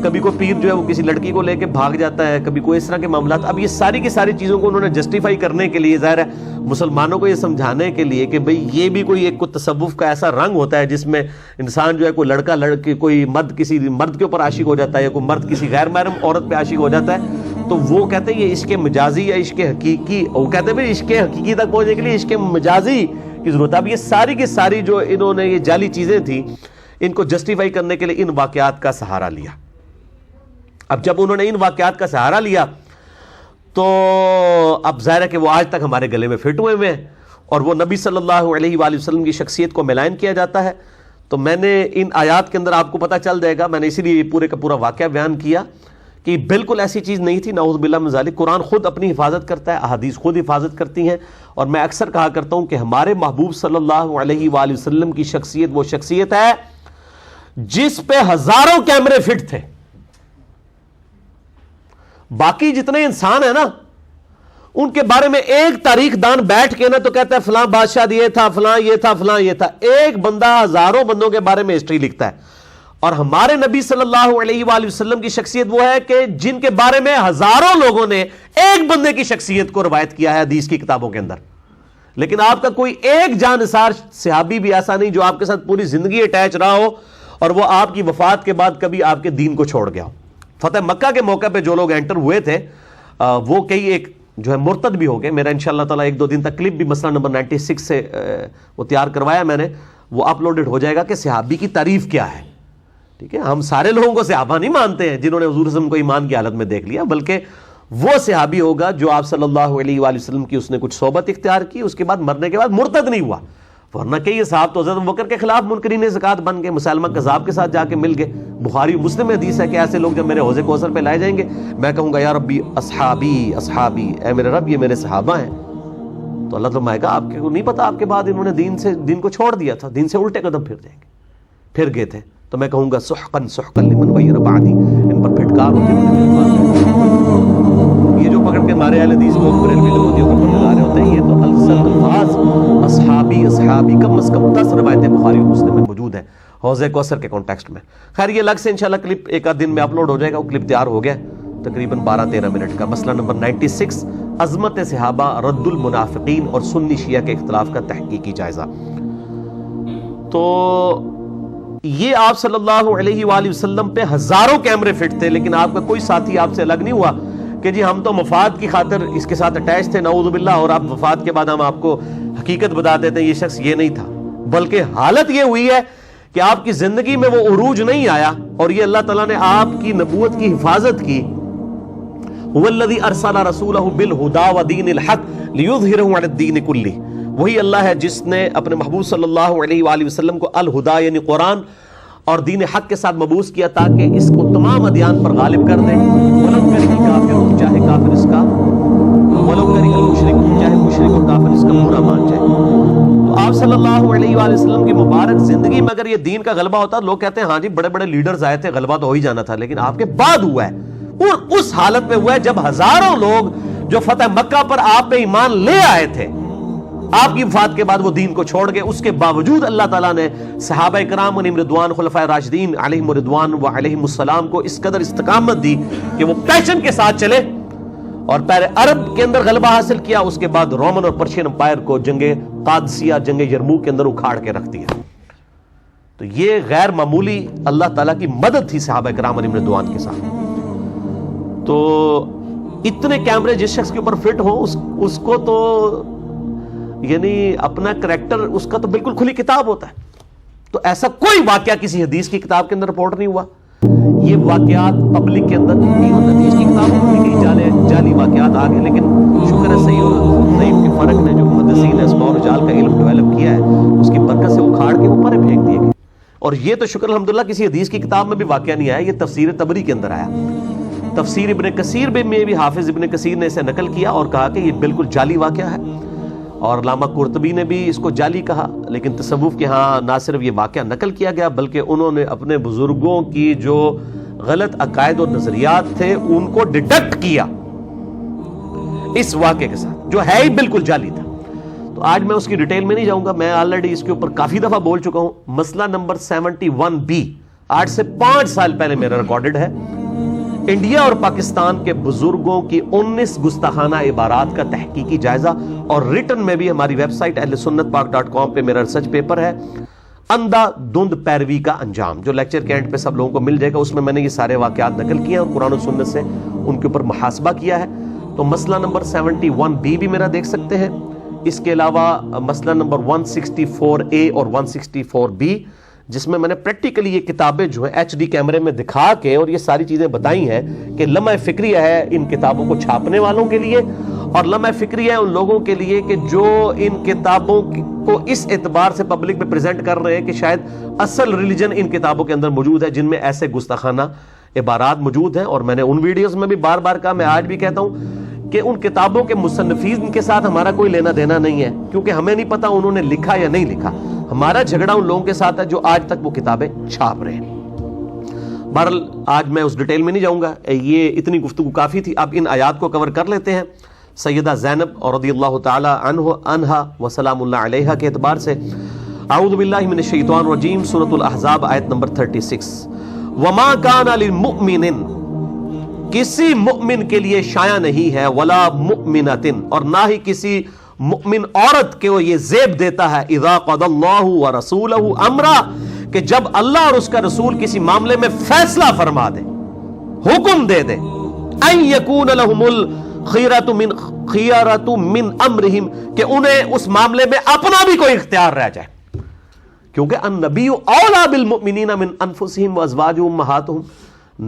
کبھی کوئی پیر جو ہے وہ کسی لڑکی کو لے کے بھاگ جاتا ہے، کبھی کوئی اس طرح کے معاملات، اب یہ ساری کی ساری چیزوں کو انہوں نے جسٹیفائی کرنے کے لیے، ظاہر ہے مسلمانوں کو یہ سمجھانے کے لیے کہ بھئی یہ بھی کوئی ایک تصوف کا ایسا رنگ ہوتا ہے جس میں انسان جو ہے کوئی لڑکا لڑکی، کوئی مرد کسی مرد کے اوپر عاشق ہو جاتا ہے یا کوئی مرد کسی غیر محرم عورت پہ عاشق ہو جاتا ہے، تو وہ کہتے ہیں یہ عشق مجازی یا عشق حقیقی، وہ کہتے ہیں بھئی عشق حقیقی تک پہنچنے کے لیے عشق مجازی کی ضرورت ہے۔ اب یہ ساری کی ساری جو انہوں نے یہ جعلی چیزیں تھیں ان کو جسٹیفائی کرنے کے لیے ان واقعات کا سہارا لیا۔ اب جب انہوں نے ان واقعات کا سہارا لیا تو اب ظاہر ہے کہ وہ آج تک ہمارے گلے میں فٹ ہوئے ہوئے ہیں، اور وہ نبی صلی اللہ علیہ وآلہ وسلم کی شخصیت کو ملائن کیا جاتا ہے۔ تو میں نے ان آیات کے اندر آپ کو پتہ چل جائے گا، میں نے اسی لیے پورے کا پورا واقعہ بیان کیا کہ بالکل ایسی چیز نہیں تھی، نعوذ باللہ من ذالک، قرآن خود اپنی حفاظت کرتا ہے، احادیث خود حفاظت کرتی ہیں، اور میں اکثر کہا کرتا ہوں کہ ہمارے محبوب صلی اللہ علیہ وآلہ وسلم کی شخصیت وہ شخصیت ہے جس پہ ہزاروں کیمرے فٹ تھے. باقی جتنے انسان ہیں نا ان کے بارے میں ایک تاریخ دان بیٹھ کے نا تو کہتا ہے فلاں بادشاہ یہ تھا، فلاں یہ تھا، فلاں یہ تھا. ایک بندہ ہزاروں بندوں کے بارے میں ہسٹری لکھتا ہے. اور ہمارے نبی صلی اللہ علیہ وآلہ وسلم کی شخصیت وہ ہے کہ جن کے بارے میں ہزاروں لوگوں نے ایک بندے کی شخصیت کو روایت کیا ہے حدیث کی کتابوں کے اندر. لیکن آپ کا کوئی ایک جانثار صحابی بھی ایسا نہیں جو آپ کے ساتھ پوری زندگی اٹیچ رہا ہو اور وہ آپ کی وفات کے بعد کبھی آپ کے دین کو چھوڑ گیا ہو. فتح مکہ کے موقع پہ جو لوگ انٹر ہوئے تھے وہ کئی ایک جو ہے مرتد بھی ہو گئے. میرا انشاءاللہ تعالیٰ 1-2 دن تک کلپ بھی مسئلہ نمبر 96 سے وہ تیار کروایا میں نے، وہ اپلوڈڈ ہو جائے گا کہ صحابی کی تعریف کیا ہے. ٹھیک ہے، ہم سارے لوگوں کو صحابہ نہیں مانتے ہیں جنہوں نے حضور صلی اللہ علیہ وسلم کو ایمان کی حالت میں دیکھ لیا، بلکہ وہ صحابی ہوگا جو آپ صلی اللہ علیہ وآلہ وسلم کی اس نے کچھ صحبت اختیار کی، اس کے بعد مرنے کے بعد مرتد نہیں ہوا. ورنہ کئی صحابہ تو حضرت ابوبکر کے خلاف منکرین زکات بن گئے، مسلمہ کذاب کے ساتھ جا کے مل گئے. بخاری مسلم حدیث ہے کہ ایسے لوگ جب میرے حوض کوثر پہ لائے جائیں گے میں کہوں گا یا ربی اصحابی اصحابی، اے میرے رب یہ میرے صحابہ ہیں. تو اللہ فرمائے گا آپ کو نہیں پتا آپ کے بعد انہوں نے دین کو چھوڑ دیا تھا، دین سے الٹے قدم پھر جائیں گے، پھر گئے تھے. تو میں کہوں گا سحقن سحقن لمن غیر بعدی، ان پر پھٹکار ہوتی ہے. یہ جو پکڑ کے مارے اہل حدیث کو بریلوی لوگوں پر لگا رہے ہوتے ہیں، یہ تو الفاظ اصحابی اصحابی کم از کم 10 روایتیں بخاری اور مسلم میں موجود ہیں حوض کوثر کے کانٹیکسٹ میں. خیر یہ الگ سے انشاءاللہ کلپ ایک آدھ دن میں اپلوڈ ہو جائے گا. وہ کلپ تیار ہو گیا تقریباً 12-13 منٹ کا. مسئلہ نمبر 96 عظمت صحابہ، رد المنافقین اور سنی شیعہ کے اختلاف کا تحقیقی جائزہ. تو یہ آپ صلی اللہ علیہ وآلہ وسلم پہ ہزاروں کیمرے فٹ تھے، لیکن آپ کا کوئی ساتھی آپ سے الگ نہیں ہوا کہ جی ہم تو مفاد کی خاطر اس کے ساتھ اٹیچ تھے نعوذ باللہ، اور آپ وفات کے بعد ہم آپ کو حقیقت بتا دیتے ہیں یہ شخص یہ نہیں تھا. بلکہ حالت یہ ہوئی ہے کہ آپ کی زندگی میں وہ عروج نہیں آیا، اور یہ اللہ تعالیٰ نے آپ کی نبوت کی حفاظت کی. هو الذی ارسل رسولہ بالہدی ودین الحق لیظہرہ علی الدین کلہ. وہی اللہ ہے جس نے اپنے محبوب صلی اللہ علیہ وآلہ وسلم کو الہدا یعنی قرآن اور دین حق کے ساتھ مبعوث کیا تاکہ اس کو تمام ادیان پر غالب کر دے. ولو کرہ الکافرون، چاہے کافر اس کا، ولو کرہ المشرکون، چاہے مشرک اور کافر اس کا برا مان جائے. تو آپ صلی اللہ علیہ وآلہ وسلم کی مبارک زندگی میں اگر یہ دین کا غلبہ ہوتا، لوگ کہتے ہیں ہاں جی بڑے بڑے لیڈرز آئے تھے، غلبہ تو ہو ہی جانا تھا، لیکن آپ کے بعد ہوا ہے. اور اس حالت میں ہوا ہے جب ہزاروں لوگ جو فتح مکہ پر آپ پہ ایمان لے آئے تھے، آپ کی وفات کے بعد وہ دین کو چھوڑ گئے. اس کے باوجود اللہ تعالیٰ نے صحابہ کرام علیہم رضوان، خلفائے راشدین علیہم رضوان و علیہم السلام کو اس قدر استقامت دی کہ وہ پیشن کے ساتھ چلے اور پہلے عرب کے اندر غلبہ حاصل کیا، اس کے بعد رومن اور پرشین امپائر کو جنگ قادسیہ، جنگ یرموک کے اندر اکھاڑ کے رکھ دیا. تو یہ غیر معمولی اللہ تعالیٰ کی مدد تھی صحابہ کرام علیہم رضوان کے ساتھ. تو اتنے کیمرے جس شخص کے اوپر فٹ ہو اس کو تو یعنی اپنا کریکٹر اس کا تو بالکل کھلی کتاب ہوتا ہے. تو ایسا کوئی واقعہ کسی حدیث کی کتاب کے اندر رپورٹ نہیں ہوا. یہ واقعات پبلک کے اندر نہیں ہوتے. حدیث کی کتابوں میں کئی جعلی واقعات آ گئے، لیکن شکر ہے صحیح اور ضعیف کے فرق نے جو محدثین نے اسماء و رجال کا علم ڈیولپ کیا ہے اس کی برکت سے اکھاڑ کے اوپر پھینک دیے گئے. اور یہ تو شکر الحمدللہ کسی حدیث کی کتاب میں بھی واقعہ نہیں آیا. یہ تفسیر طبری کے اندر آیا. تفسیر ابن کثیر میں بھی حافظ ابن کثیر نے اسے نقل کیا اور کہا کہ یہ بالکل جعلی واقعہ ہے. اور علامہ قرطبی نے بھی اس کو جعلی کہا. لیکن تصوف کے ہاں نہ صرف یہ واقعہ نقل کیا گیا بلکہ انہوں نے اپنے بزرگوں کی جو غلط عقائد و نظریات تھے ان کو ڈیڈکٹ کیا اس واقعے کے ساتھ جو ہے ہی بالکل جعلی تھا. تو آج میں اس کی ڈیٹیل میں نہیں جاؤں گا، میں آلریڈی اس کے اوپر کافی دفعہ بول چکا ہوں. مسئلہ نمبر 71B آج سے 5 سال پہلے میرا ریکارڈڈ ہے. انڈیا اور پاکستان کے بزرگوں کی 19 گستاخانہ عبارات کا تحقیقی جائزہ، اور ریٹن میں بھی ہماری ویب سائٹ اہلسنتپاک.com پہ میرا ریسرچ پیپر ہے اندھا دھند پیروی کا انجام، جو لیکچر کے اینڈ پہ سب لوگوں کو مل جائے گا. اس میں میں نے یہ سارے واقعات نقل کیے اور قرآن و سنت سے ان کے اوپر محاسبہ کیا ہے. تو مسئلہ نمبر 71B بھی میرا دیکھ سکتے ہیں. اس کے علاوہ مسئلہ نمبر 164A اور 164B جس میں نے پریکٹیکلی یہ کتابیں جو ہیں HD کیمرے میں دکھا کے اور یہ ساری چیزیں بتائی ہیں کہ لمحہ فکریہ ہے ان کتابوں کو چھاپنے والوں کے لیے، اور لمحہ فکریہ ہے ان لوگوں کے لیے کہ جو ان کتابوں کو اس اعتبار سے پبلک میں پریزنٹ کر رہے ہیں کہ شاید اصل ریلیجن ان کتابوں کے اندر موجود ہے جن میں ایسے گستاخانہ عبارات موجود ہیں. اور میں نے ان ویڈیوز میں بھی بار بار کہا، میں آج بھی کہتا ہوں کہ ان کتابوں کے مصنفین کے ساتھ ہمارا کوئی لینا دینا نہیں ہے، کیونکہ ہمیں نہیں پتا انہوں نے لکھا یا نہیں لکھا. ہمارا جھگڑا ان لوگوں کے ساتھ ہے جو آج تک وہ کتابیں چھاپ رہے ہیں. بہرحال آج میں اس ڈیٹیل میں نہیں جاؤں گا، یہ اتنی گفتگو کافی تھی. اب ان آیات کو کور کر لیتے ہیں. سیدہ زینب اور رضی اللہ تعالی عنہا و سلام اللہ علیہا کے اعتبار سے اعوذ باللہ من الشیطان الرجیم، سورۃ الاحزاب آیت نمبر 36. وما کان للمؤمن، کسی مؤمن کے لیے شایع نہیں ہے، ولا مؤمنۃ، اور نہ ہی کسی مؤمن عورت کے وہ یہ زیب دیتا ہے، اذا قضى اللہ ورسولہ امرا، کہ جب اللہ اور اس کا رسول کسی معاملے میں فیصلہ فرما دے، حکم دے دے، ان یکون لہم الخیرۃ من امرہم، کہ انہیں اس معاملے میں اپنا بھی کوئی اختیار رہ جائے، کیونکہ النبی اولیٰ بالمؤمنین من انفسہم وازواجہم امہاتہم،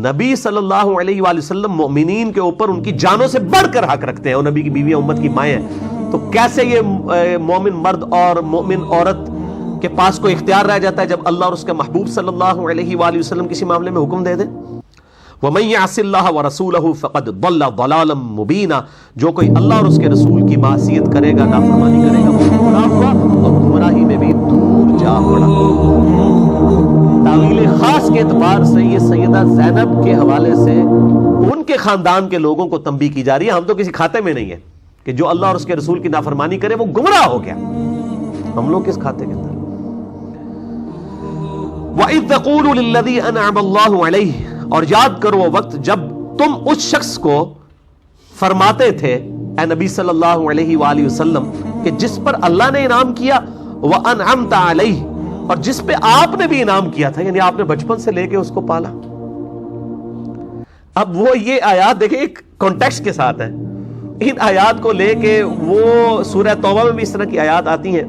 نبی صلی اللہ علیہ وآلہ وسلم مومنین کے اوپر ان کی جانوں سے بڑھ کر حق رکھتے ہیں، اور نبی کی بیویاں امت کی مائیں ہیں. تو کیسے یہ مومن مرد اور مومن عورت کے پاس کوئی اختیار رہ جاتا ہے جب اللہ اور اس کے محبوب صلی اللہ علیہ وآلہ وسلم کسی معاملے میں حکم دے دے؟ وَمَن يَعْصِ اللَّهَ وَرَسُولَهُ فَقَدْ ضَلَّ ضَلَالًا مُبِينًا، جو کوئی اللہ اور اس کے رسول کی معصیت کرے گا، نافرمانی کرے گا، وہ گمراہ ہوا اور گمراہی میں بھی دور جا پڑا. تعویل خاص کے اعتبار سے یہ سیدہ زینب کے حوالے سے ان کے خاندان کے لوگوں کو تنبیہ کی جا رہی ہے. ہم تو کسی کھاتے میں نہیں ہے کہ جو اللہ اور اس کے رسول کی نافرمانی کرے وہ گمراہ ہو گیا. ہم لوگ کس کھاتے کے اندر؟ وَإِذْ تَقُولُ لِلَّذِي أَنْعَمَ اللَّهُ عَلَيْهِ، اور یاد کرو وہ وقت جب تم اس شخص کو فرماتے تھے اے نبی صلی اللہ علیہ وآلہ وسلم کہ جس پر اللہ نے انعام کیا، وَأَنْعَمْتَ عَلَيْهِ، اور جس پہ آپ نے بھی انعام کیا تھا، یعنی آپ نے بچپن سے لے کے اس کو پالا. اب وہ یہ آیات دیکھیں ایک کانٹیکسٹ کے ساتھ ہے، ان آیات کو لے کے وہ سورہ توبہ میں بھی اس طرح کی آیات آتی ہیں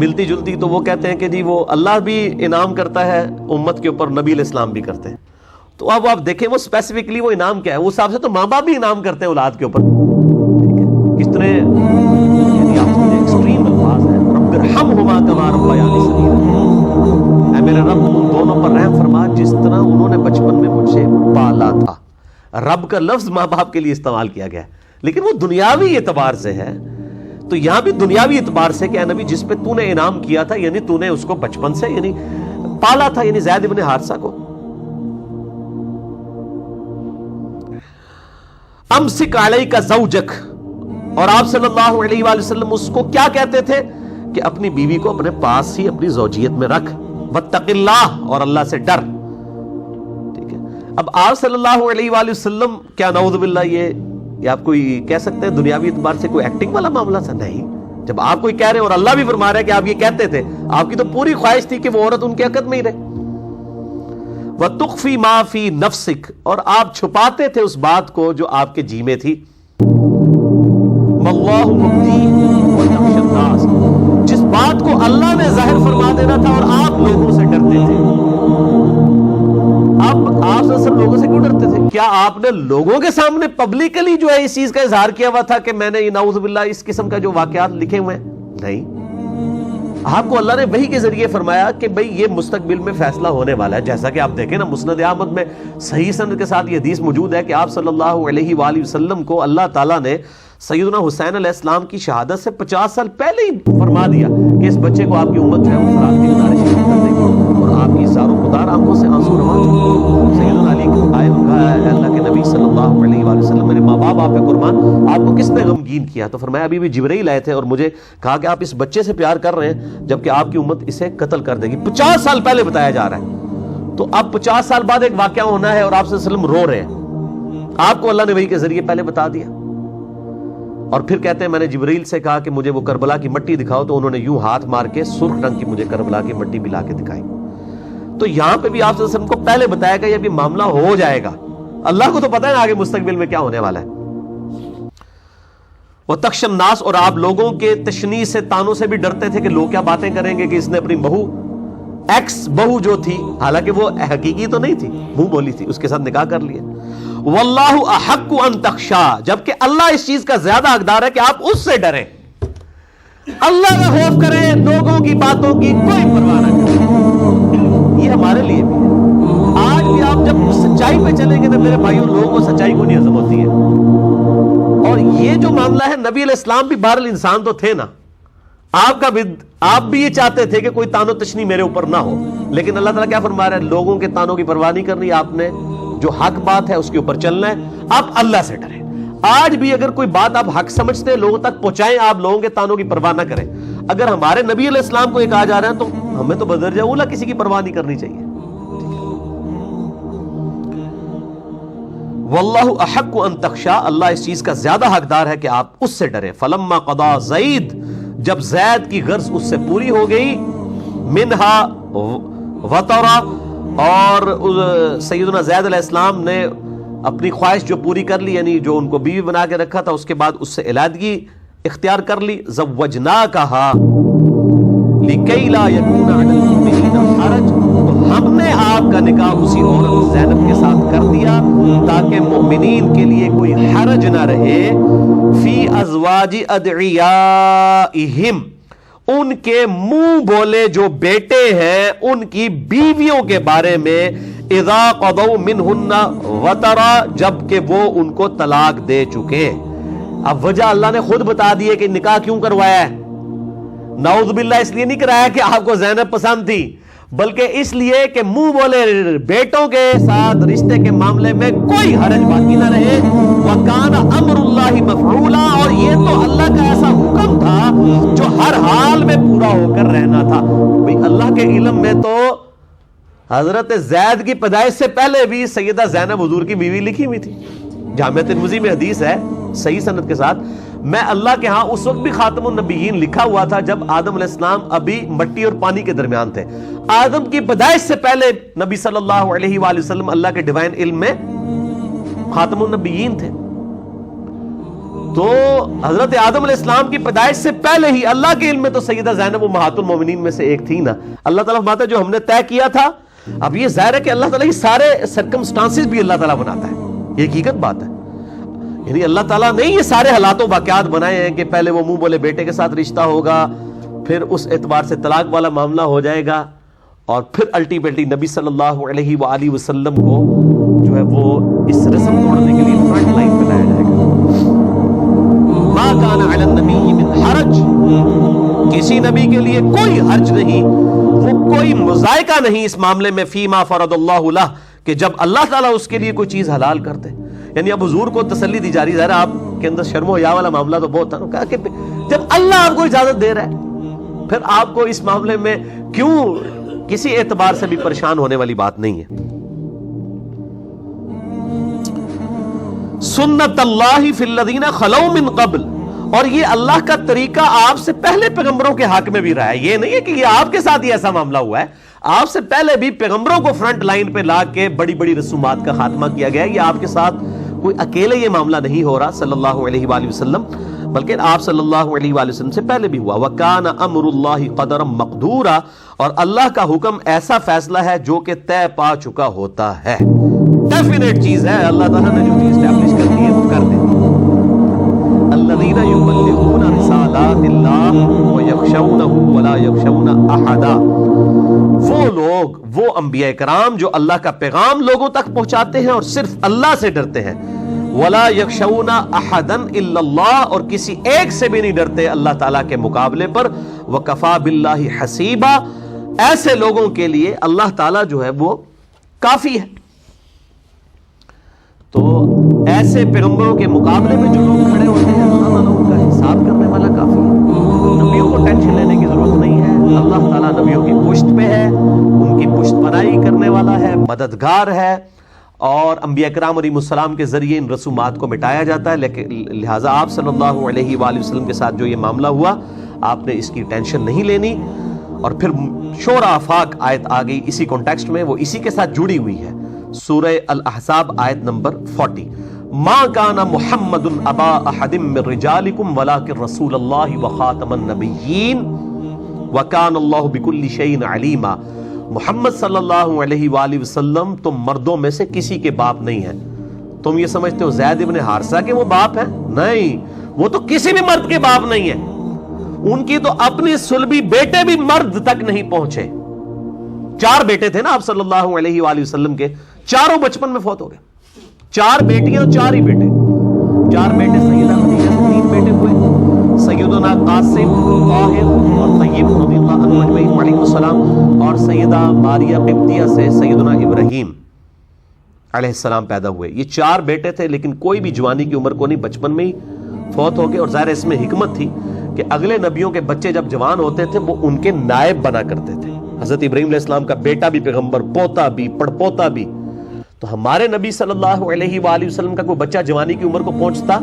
ملتی جلتی، تو وہ کہتے ہیں کہ جی وہ اللہ بھی انعام کرتا ہے امت کے اوپر، نبی علیہ السلام بھی کرتے ہیں. تو اب آپ دیکھیں وہ اسپیسیفکلی وہ انعام کیا ہے. اس حساب سے تو ماں باپ بھی انعام کرتے ہیں اولاد کے اوپر، ٹھیک ہے، کس طرح یعنی آپ سمجھیں ایکسٹریم الفاظ ہیں، رب ارحمہما کما ربیانی صغیرا، اے میرے رب ان دونوں پر رحم فرما جس طرح انہوں نے بچپن میں مجھ سے پالا تھا. رب کا لفظ ماں باپ کے لیے استعمال کیا گیا ہے، لیکن وہ دنیاوی اعتبار سے ہے. تو یہاں بھی دنیاوی اعتبار سے کہ اے نبی جس پہ تو نے انعام کیا تھا، یعنی تو نے اس کو بچپن سے یعنی پالا تھا، یعنی زید ابن حارثہ کو. امسک علیک زوجک، اور آپ صلی اللہ علیہ وآلہ وسلم اس کو کیا کہتے تھے کہ اپنی بیوی کو اپنے پاس ہی اپنی زوجیت میں رکھ، واتق اللہ، اور اللہ سے ڈر. ٹھیک ہے، اب آپ صلی اللہ علیہ وآلہ وسلم کیا نعوذ باللہ یہ آپ کوئی کہہ سکتے ہیں دنیاوی اعتبار سے کوئی ایکٹنگ والا معاملہ تھا؟ نہیں. جب آپ کوئی کہہ رہے ہیں اور اللہ بھی فرما رہا ہے کہ آپ یہ کہتے تھے، آپ کی تو پوری خواہش تھی کہ وہ عورت ان کے عقد میں ہی رہے. وَتُخْفِي مَا فِي نَفْسِكَ، اور آپ چھپاتے تھے اس بات کو جو آپ کے جی میں تھی. وَاللَّهُ مُبْدِيهِ وَتَخْشَى النَّاسَ، جس بات کو اللہ نے ظاہر فرما دینا تھا اور آپ لوگوں سے ڈرتے تھے. اب آپ سب لوگوں سے کیوں ڈرتے تھے؟ کیا آپ نے لوگوں کے سامنے پبلکلی جو ہے اس چیز کا اظہار کیا ہوا تھا کہ میں نے نعوذ باللہ اس قسم کا جو واقعات لکھے ہوئے ہیں؟ نہیں. آپ کو اللہ نے وحی کے ذریعے فرمایا کہ بھئی یہ مستقبل میں فیصلہ ہونے والا ہے. جیسا کہ آپ دیکھیں نا مسند احمد میں صحیح سند کے ساتھ یہ حدیث موجود ہے کہ آپ صلی اللہ علیہ وآلہ وسلم کو اللہ تعالیٰ نے سیدنا حسین علیہ السلام کی شہادت سے 50 سال پہلے ہی فرما دیا کہ اس بچے کو آپ کی امت جو ہے وہ فرات کی گزارش کر دے گی، اور آپ کی زاروں خدار آنکھوں سے آنسو روا چکے. سیدنا علی کو آئے ان کا اللہ کے نبی صلی اللہ علیہ وآلہ وسلم میرے ماں باپ آپ پہ قربان، آپ کو کس نے غمگین کیا؟ تو فرمایا ابھی بھی جبرائیل آئے تھے اور مجھے کہا کہ آپ اس بچے سے پیار کر رہے ہیں جبکہ آپ کی امت اسے قتل کر دے گی. 50 سال پہلے بتایا جا رہا ہے. تو اب 50 سال بعد ایک واقعہ ہونا ہے اور آپ صلی اللہ علیہ وسلم رو رہے ہیں. آپ کو اللہ نے وحی کے ذریعے پہلے بتا دیا. اور پھر کہتے ہیں میں نے جبرائیل سے کہا کہ مجھے وہ کربلا کی مٹی دکھاؤ، تو انہوں نے یوں ہاتھ مار کے سرخ رنگ کی مجھے کربلا کی مٹی بھی لا کے دکھائی. تو یہاں پہ بھی آپ صلی اللہ علیہ وسلم کو پہلے بتایا گا یہ بھی معاملہ ہو جائے گا. اللہ کو تو پتہ ہے نا آگے مستقبل میں کیا ہونے والا ہے. وَتَخْشَى النَّاسَ، اور آپ لوگوں کے تشنیع سے تانوں سے بھی ڈرتے تھے کہ لوگ کیا باتیں کریں گے کہ اس نے اپنی بہو ایکس بہو جو تھی، حالانکہ وہ حقیقی تو نہیں تھی، منہ بولی تھی، اس کے ساتھ نکاح کر لیا. واللہ احق ان تخشا، جبکہ اللہ اس چیز کا زیادہ حقدار ہے کہ آپ اس سے ڈریں. اللہ کا خوف کریں، لوگوں کی باتوں کی کوئی پرواہ نہ کریں. یہ ہمارے لیے بھی ہے. آج بھی آپ جب سچائی پہ چلیں گے تو میرے بھائیوں لوگوں کو سچائی کو نہیں ہضم ہوتی ہے. اور یہ جو معاملہ ہے، نبی علیہ السلام بھی بہرحال انسان تو تھے نا، آپ بھی یہ چاہتے تھے کہ کوئی تانو تشنی میرے اوپر نہ ہو، لیکن اللہ تعالیٰ کیا فرما رہا ہے؟ لوگوں کے تانوں کی پرواہ نہیں کرنی، آپ نے جو حق بات ہے اس کے اوپر چلنا ہے، آپ اللہ سے ڈریں۔ آج بھی اگر کوئی بات آپ حق سمجھتے ہیں لوگوں تک پہنچائیں، آپ لوگوں کے تانوں کی پرواہ نہ کریں۔ اگر ہمارے نبی علیہ السلام کو یہ کہا جا رہا ہے تو ہمیں تو بدرجہ اولیٰ کسی کی پرواہ نہیں کرنی چاہیے۔ واللہ احق ان تخشا، اللہ اس چیز کا زیادہ حقدار ہے کہ آپ اس سے ڈریں۔ فلما قضا زید، جب زید کی غرض اس سے پوری ہو گئی، منہا وطرا، اور سیدنا زید علیہ السلام نے اپنی خواہش جو پوری کر لی، یعنی جو ان کو بیوی بنا کے رکھا تھا، اس کے بعد اس سے علیحدگی اختیار کر لی، زوجناکہا لکی لا یکون علی المؤمنین حرج، تو ہم نے آپ کا نکاح اسی عورت زینب کے ساتھ کر دیا تاکہ مومنین کے لیے کوئی حرج نہ رہے، فی ازواج ادعیائہم، ان کے منہ بولے جو بیٹے ہیں ان کی بیویوں کے بارے میں، اذا قضوا منہن وطرا، جب کہ وہ ان کو طلاق دے چکے۔ اب وجہ اللہ نے خود بتا دی ہے کہ نکاح کیوں کروایا ہے۔ نعوذ باللہ اس لیے نہیں کرایا کہ آپ کو زینب پسند تھی، بلکہ اس لیے کہ منہ بولے بیٹوں کے ساتھ رشتے کے معاملے میں کوئی حرج باقی نہ رہے۔ وَكَانَ أَمْرُ اللَّهِ مَفْعُولًا، اور یہ تو اللہ کا ایسا حکم تھا جو ہر حال میں پورا ہو کر رہنا تھا۔ بھئی اللہ کے علم میں تو حضرت زید کی پیدائش سے پہلے بھی سیدہ زینب حضور کی بیوی لکھی ہوئی تھی۔ جامع ترمذی میں حدیث ہے صحیح سند کے ساتھ، میں اللہ کے ہاں اس وقت بھی خاتم النبیین لکھا ہوا تھا جب آدم علیہ السلام ابھی مٹی اور پانی کے درمیان تھے۔ آدم کی پیدائش سے پہلے نبی صلی اللہ علیہ وآلہ وسلم اللہ کے ڈیوائن علم میں خاتم النبیین تھے۔ تو حضرت آدم علیہ السلام کی پیدائش سے پہلے ہی اللہ کے علم میں تو سیدہ زینب امہات المومنین میں سے ایک تھی نا۔ اللہ تعالیٰ فرماتا ہے جو ہم نے طے کیا تھا۔ اب یہ ظاہر ہے کہ اللہ تعالیٰ یہ سارے سرکمسٹانسز بھی اللہ تعالیٰ بناتا ہے، یہ حقیقت بات ہے، یعنی اللہ تعالیٰ نے یہ سارے حالات و واقعات بنائے ہیں کہ پہلے وہ منہ بولے بیٹے کے ساتھ رشتہ ہوگا، پھر اس اعتبار سے طلاق والا معاملہ ہو جائے گا، اور پھر الٹیمیٹلی نبی صلی اللہ علیہ وآلہ وسلم کو جو ہے وہ اس رسم توڑنے کے لیے فرنٹ لائن پہ لایا جائے گا۔ ما کان علی النبی من حرج، کسی نبی کے لیے کوئی حرج نہیں، وہ کوئی مضائقہ نہیں اس معاملے میں، فیما فرض اللہ لہ، کہ جب اللہ تعالیٰ اس کے لیے کوئی چیز حلال کر دے۔ یعنی اب حضور کو تسلی دی جا رہی ہے، ظاہر آپ کے اندر شرم و حیا والا معاملہ تو بہت تھا نا، کہا کہ جب اللہ آپ کو اجازت دے رہا ہے پھر آپ کو اس معاملے میں کیوں کسی اعتبار سے بھی پریشان ہونے والی بات نہیں ہے۔ سنت اللہ فی الذین خلو من قبل، اور یہ اللہ کا طریقہ آپ سے پہلے پیغمبروں کے حق میں بھی رہا ہے۔ یہ نہیں ہے کہ یہ آپ کے ساتھ ہی ایسا معاملہ ہوا ہے، آپ سے پہلے بھی پیغمبروں کو فرنٹ لائن پہ لا کے بڑی بڑی رسومات کا خاتمہ کیا گیا ہے۔ یہ آپ کے ساتھ کوئی اکیلے یہ معاملہ نہیں ہو رہا صلی اللہ علیہ وآلہ وسلم، بلکہ آپ صلی اللہ علیہ وآلہ وسلم سے پہلے بھی ہوا۔ وَكَانَ أَمْرُ اللَّهِ قَدَرًا مَقْدُورًا، اور اللہ کا حکم ایسا فیصلہ ہے جو کہ طے پا چکا ہوتا ہے، ڈیفینیٹ چیز ہے، اللہ تعالیٰ نے جو چیز اسٹیبلش کر دی ہے وہ کر دے۔ الذین یبلغون رسالات اللہ ویخشونہ ولا یخشون احدا، وہ لوگ، وہ انبیاء کرام جو اللہ کا پیغام لوگوں تک پہنچاتے ہیں اور صرف اللہ سے ڈرتے ہیں، ولا یخشون احدا الا اللہ، اور کسی ایک سے بھی نہیں ڈرتے اللہ تعالیٰ کے مقابلے پر، وکفا باللہ حسیبا، ایسے لوگوں کے لیے اللہ تعالیٰ جو ہے وہ کافی ہے۔ تو ایسے پیغمبروں کے مقابلے میں جو لوگ کھڑے ہوتے ہیں اللہ تعالیٰ ان کا حساب کرنے والا کافی ہے، نبیوں کو ٹینشن لینے کی ضرورت نہیں ہے، اللہ تعالیٰ نبیوں کی پشت پہ ہے، ان کی پشت پناہی کرنے والا ہے، مددگار ہے، اور انبیاء کرام علیہ السلام کے ذریعے ان رسومات کو مٹایا جاتا ہے۔ لیکن لہٰذا آپ صلی اللہ علیہ وآلہ وسلم کے ساتھ جو یہ معاملہ ہوا آپ نے اس کی ٹینشن نہیں لینی۔ اور پھر شورى آفاق آیت آ گئی اسی کانٹیکسٹ میں، وہ اسی کے ساتھ جڑی ہوئی ہے، سورہ الاحزاب آیت نمبر 40۔ ما کان محمد ابا احد من رجالکم ولکن رسول اللہ وخاتم النبیین وکان اللہ بکل شیء علیما، محمد صلی اللہ علیہ وآلہ وسلم تم مردوں میں سے کسی کے باپ نہیں ہیں۔ تم یہ سمجھتے ہو زید ابن حارثہ کے وہ باپ ہیں؟ نہیں، وہ تو کسی بھی مرد کے باپ نہیں ہیں، ان کی تو اپنی صلبی بیٹے بھی مرد تک نہیں پہنچے۔ 4 بیٹے تھے نا آپ صلی اللہ علیہ وآلہ وسلم کے، چاروں بچپن میں فوت ہو گئے، 4 بیٹیاں 4 ہی بیٹے، 4 بیٹے سیدہ خدیجہ سے 3 بیٹے ہوئے، سیدنا قاسم، طاہر اور طیب رضی اللہ عنہ اجمعین علیہ السلام، اور سیدہ ماریہ قبطیہ سے سیدنا ابراہیم علیہ السلام پیدا ہوئے۔ یہ 4 بیٹے تھے، لیکن کوئی بھی جوانی کی عمر کو نہیں، بچپن میں ہی فوت ہو گئے۔ اور ظاہر اس میں حکمت تھی کہ اگلے نبیوں کے بچے جب جوان ہوتے تھے وہ ان کے نائب بنا کرتے تھے۔ حضرت ابراہیم علیہ السلام کا بیٹا بھی پیغمبر، پوتا بھی، پڑپوتا بھی۔ تو ہمارے نبی صلی اللہ علیہ وآلہ وسلم کا کوئی بچہ جوانی کی عمر کو پہنچتا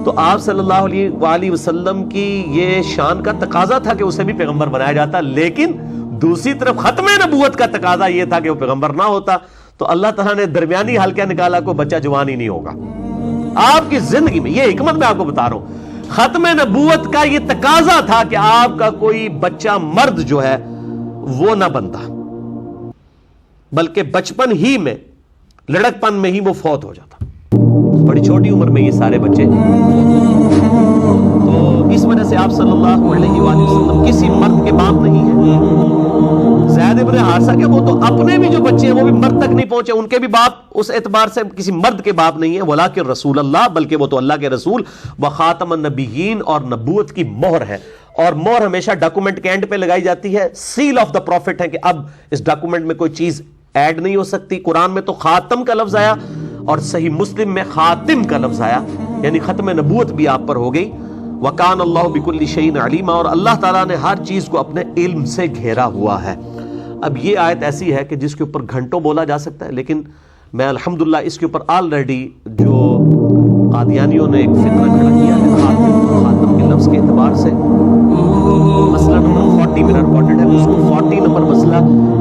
تو آپ صلی اللہ علیہ وآلہ وسلم کی یہ شان کا تقاضا تھا کہ اسے بھی پیغمبر بنایا جاتا، لیکن دوسری طرف ختم نبوت کا تقاضا یہ تھا کہ وہ پیغمبر نہ ہوتا، تو اللہ تعالیٰ نے درمیانی حل کیا نکالا، کو بچہ جوان ہی نہیں ہوگا آپ کی زندگی میں۔ یہ حکمت میں آپ کو بتا رہا ہوں، ختم نبوت کا یہ تقاضا تھا کہ آپ کا کوئی بچہ مرد جو ہے وہ نہ بنتا، بلکہ بچپن ہی میں، لڑکپن میں ہی وہ فوت ہو جاتا، بڑی چھوٹی عمر میں یہ سارے بچے۔ تو اس وجہ سے آپ صلی اللہ علیہ وآلہ وسلم کسی مرد کے باپ نہیں ہیں۔ زید ابن حارثہ کے وہ تو اپنے بھی جو بچے ہیں وہ بھی مرد تک نہیں پہنچے، ان کے بھی باپ اس اعتبار سے کسی مرد کے باپ نہیں ہیں، ولیکن رسول اللہ، بلکہ وہ تو اللہ کے رسول وخاتم النبیین اور نبوت کی مہر ہے۔ اور مہر ہمیشہ ڈاکومنٹ کے اینڈ پہ لگائی جاتی ہے، سیل آف دا پروفٹ ہے کہ اب اس ڈاکومنٹ میں کوئی چیز ایڈ نہیں ہو سکتی۔ قرآن میں تو خاتم کا لفظ آیا اور صحیح مسلم میں خاتم کا لفظ آیا، یعنی ختم نبوت بھی آپ پر ہو گئی۔ وَكَانَ اللَّهُ بِكُلِّ شَيْءٍ عَلِيمًا، اور اللہ تعالیٰ نے ہر چیز کو اپنے علم سے گھیرا ہوا ہے۔ اب یہ آیت ایسی ہے کہ جس کے اوپر گھنٹوں بولا جا سکتا ہے، لیکن میں الحمدللہ اس کے اوپر آلریڈی جو قادیانیوں نے ایک فتنہ کھڑا کیا ہے خاتم کے لفظ کے اعتبار سے، مسئلہ نمبر 40 میرا ریکارڈڈ ہے، اس کو 40 نمبر مسئلہ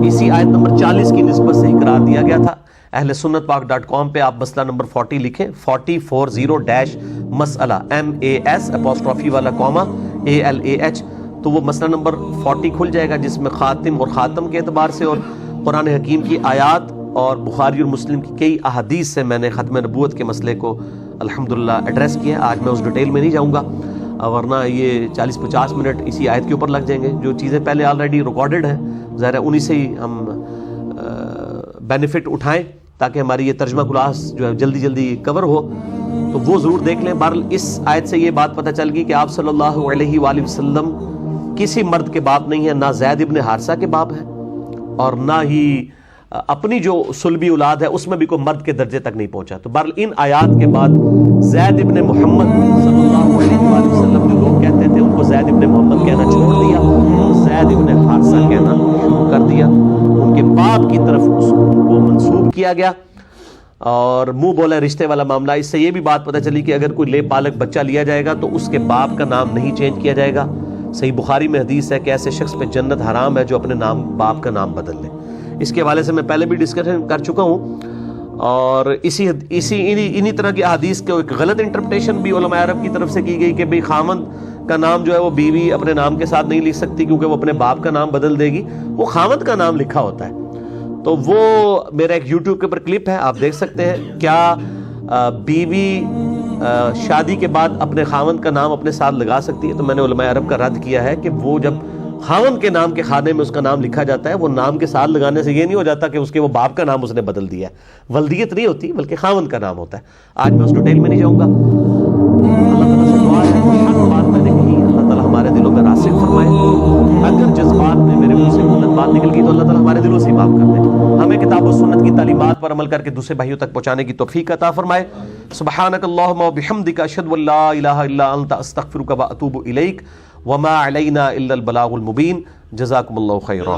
اسی آیت نمبر 40 کی نسبت سے ہی قرار دیا گیا تھا۔ اہل سنت پاک.com پہ آپ مسئلہ نمبر 40 لکھیں، 40 مسئلہ MAS اپوسٹرافی والا کوما ALAH، تو وہ مسئلہ نمبر 40 کھل جائے گا، جس میں خاتم اور خاتم کے اعتبار سے اور قرآن حکیم کی آیات اور بخاری اور مسلم کی کئی احادیث سے میں نے ختم نبوت کے مسئلے کو الحمدللہ ایڈریس کیا۔ آج میں اس ڈیٹیل میں نہیں جاؤں گا، ورنہ یہ 40-50 منٹ اسی آیت کے اوپر لگ جائیں گے۔ جو چیزیں پہلے آلریڈی ریکارڈڈ ہیں، ظاہر ہے انہی سے ہی ہم بینیفٹ اٹھائیں تاکہ ہماری یہ ترجمہ کلاس جو ہے جلدی جلدی کور ہو، تو وہ ضرور دیکھ لیں۔ بہرحال اس آیت سے یہ بات پتہ چل گئی کہ آپ صلی اللہ علیہ وآلہ وسلم کسی مرد کے باپ نہیں ہیں، نہ زید ابن حارثہ کے باپ ہیں اور نہ ہی اپنی جو صلبی اولاد ہے اس میں بھی کوئی مرد کے درجے تک نہیں پہنچا۔ تو بہرحال ان آیات کے بعد زید ابن محمد صلی اللہ علیہ وآلہ وسلم جو لوگ کہتے تھے ان کو زید ابن محمد کہنا چھوڑ دیا، زید ابن حارثہ کہنا شروع کر دیا، ان کے باپ کی طرف ان کو منسوب کیا گیا۔ اور منہ بولا رشتے والا معاملہ، اس سے یہ بھی بات پتہ چلی کہ اگر کوئی لے پالک بچہ لیا جائے گا تو اس کے باپ کا نام نہیں چینج کیا جائے گا۔ صحیح بخاری میں حدیث ہے کہ ایسے شخص پہ جنت حرام ہے جو اپنے نام باپ کا نام بدل لے۔ اس کے حوالے سے میں پہلے بھی ڈسکشن کر چکا ہوں، اور انہی طرح کی احادیث کے ایک غلط انٹرپریٹیشن بھی علماء عرب کی طرف سے کی گئی کہ بھئی خاوند کا نام جو ہے وہ بیوی اپنے نام کے ساتھ نہیں لکھ سکتی کیونکہ وہ اپنے باپ کا نام بدل دے گی، وہ خاوند کا نام لکھا ہوتا ہے۔ تو وہ میرا ایک یوٹیوب کے اوپر کلپ ہے، آپ دیکھ سکتے ہیں۔ کیا بیوی شادی کے بعد اپنے خاوند کا نام اپنے ساتھ لگا سکتی ہے؟ تو میں نے علماء عرب کا رد کیا ہے کہ وہ جب خاوند کے نام کے خانے میں اس کا نام لکھا جاتا ہے، وہ نام کے ساتھ لگانے سے یہ نہیں ہو جاتا کہ اس کے وہ باپ کا نام اس نے بدل دیا ہے، ولدیت نہیں ہوتی بلکہ خاوند کا نام ہوتا ہے۔ آج میں اس ڈیٹیل میں نہیں جاؤں گا۔ اللہ تعالیٰ سے دعا ہے حق بات میں نے کہی، اللہ تعالیٰ ہمارے دلوں میں راسخ فرمائے۔ اگر جذبات میں میرے منہ سے غلط بات نکل گئی تو اللہ تعالیٰ ہمارے دلوں سے معاف کر دے، ہمیں کتاب و سنت کی تعلیمات پر عمل کر کے دوسرے بھائیوں تک پہنچانے کی توفیق عطا فرمائے۔ سبحانک اللہم و بحمدک، اشہد ان لا الہ الا انت، استغفرک و اتوب الیک، وما علینا الا البلاغ المبین۔ جزاکم اللہ خیرا۔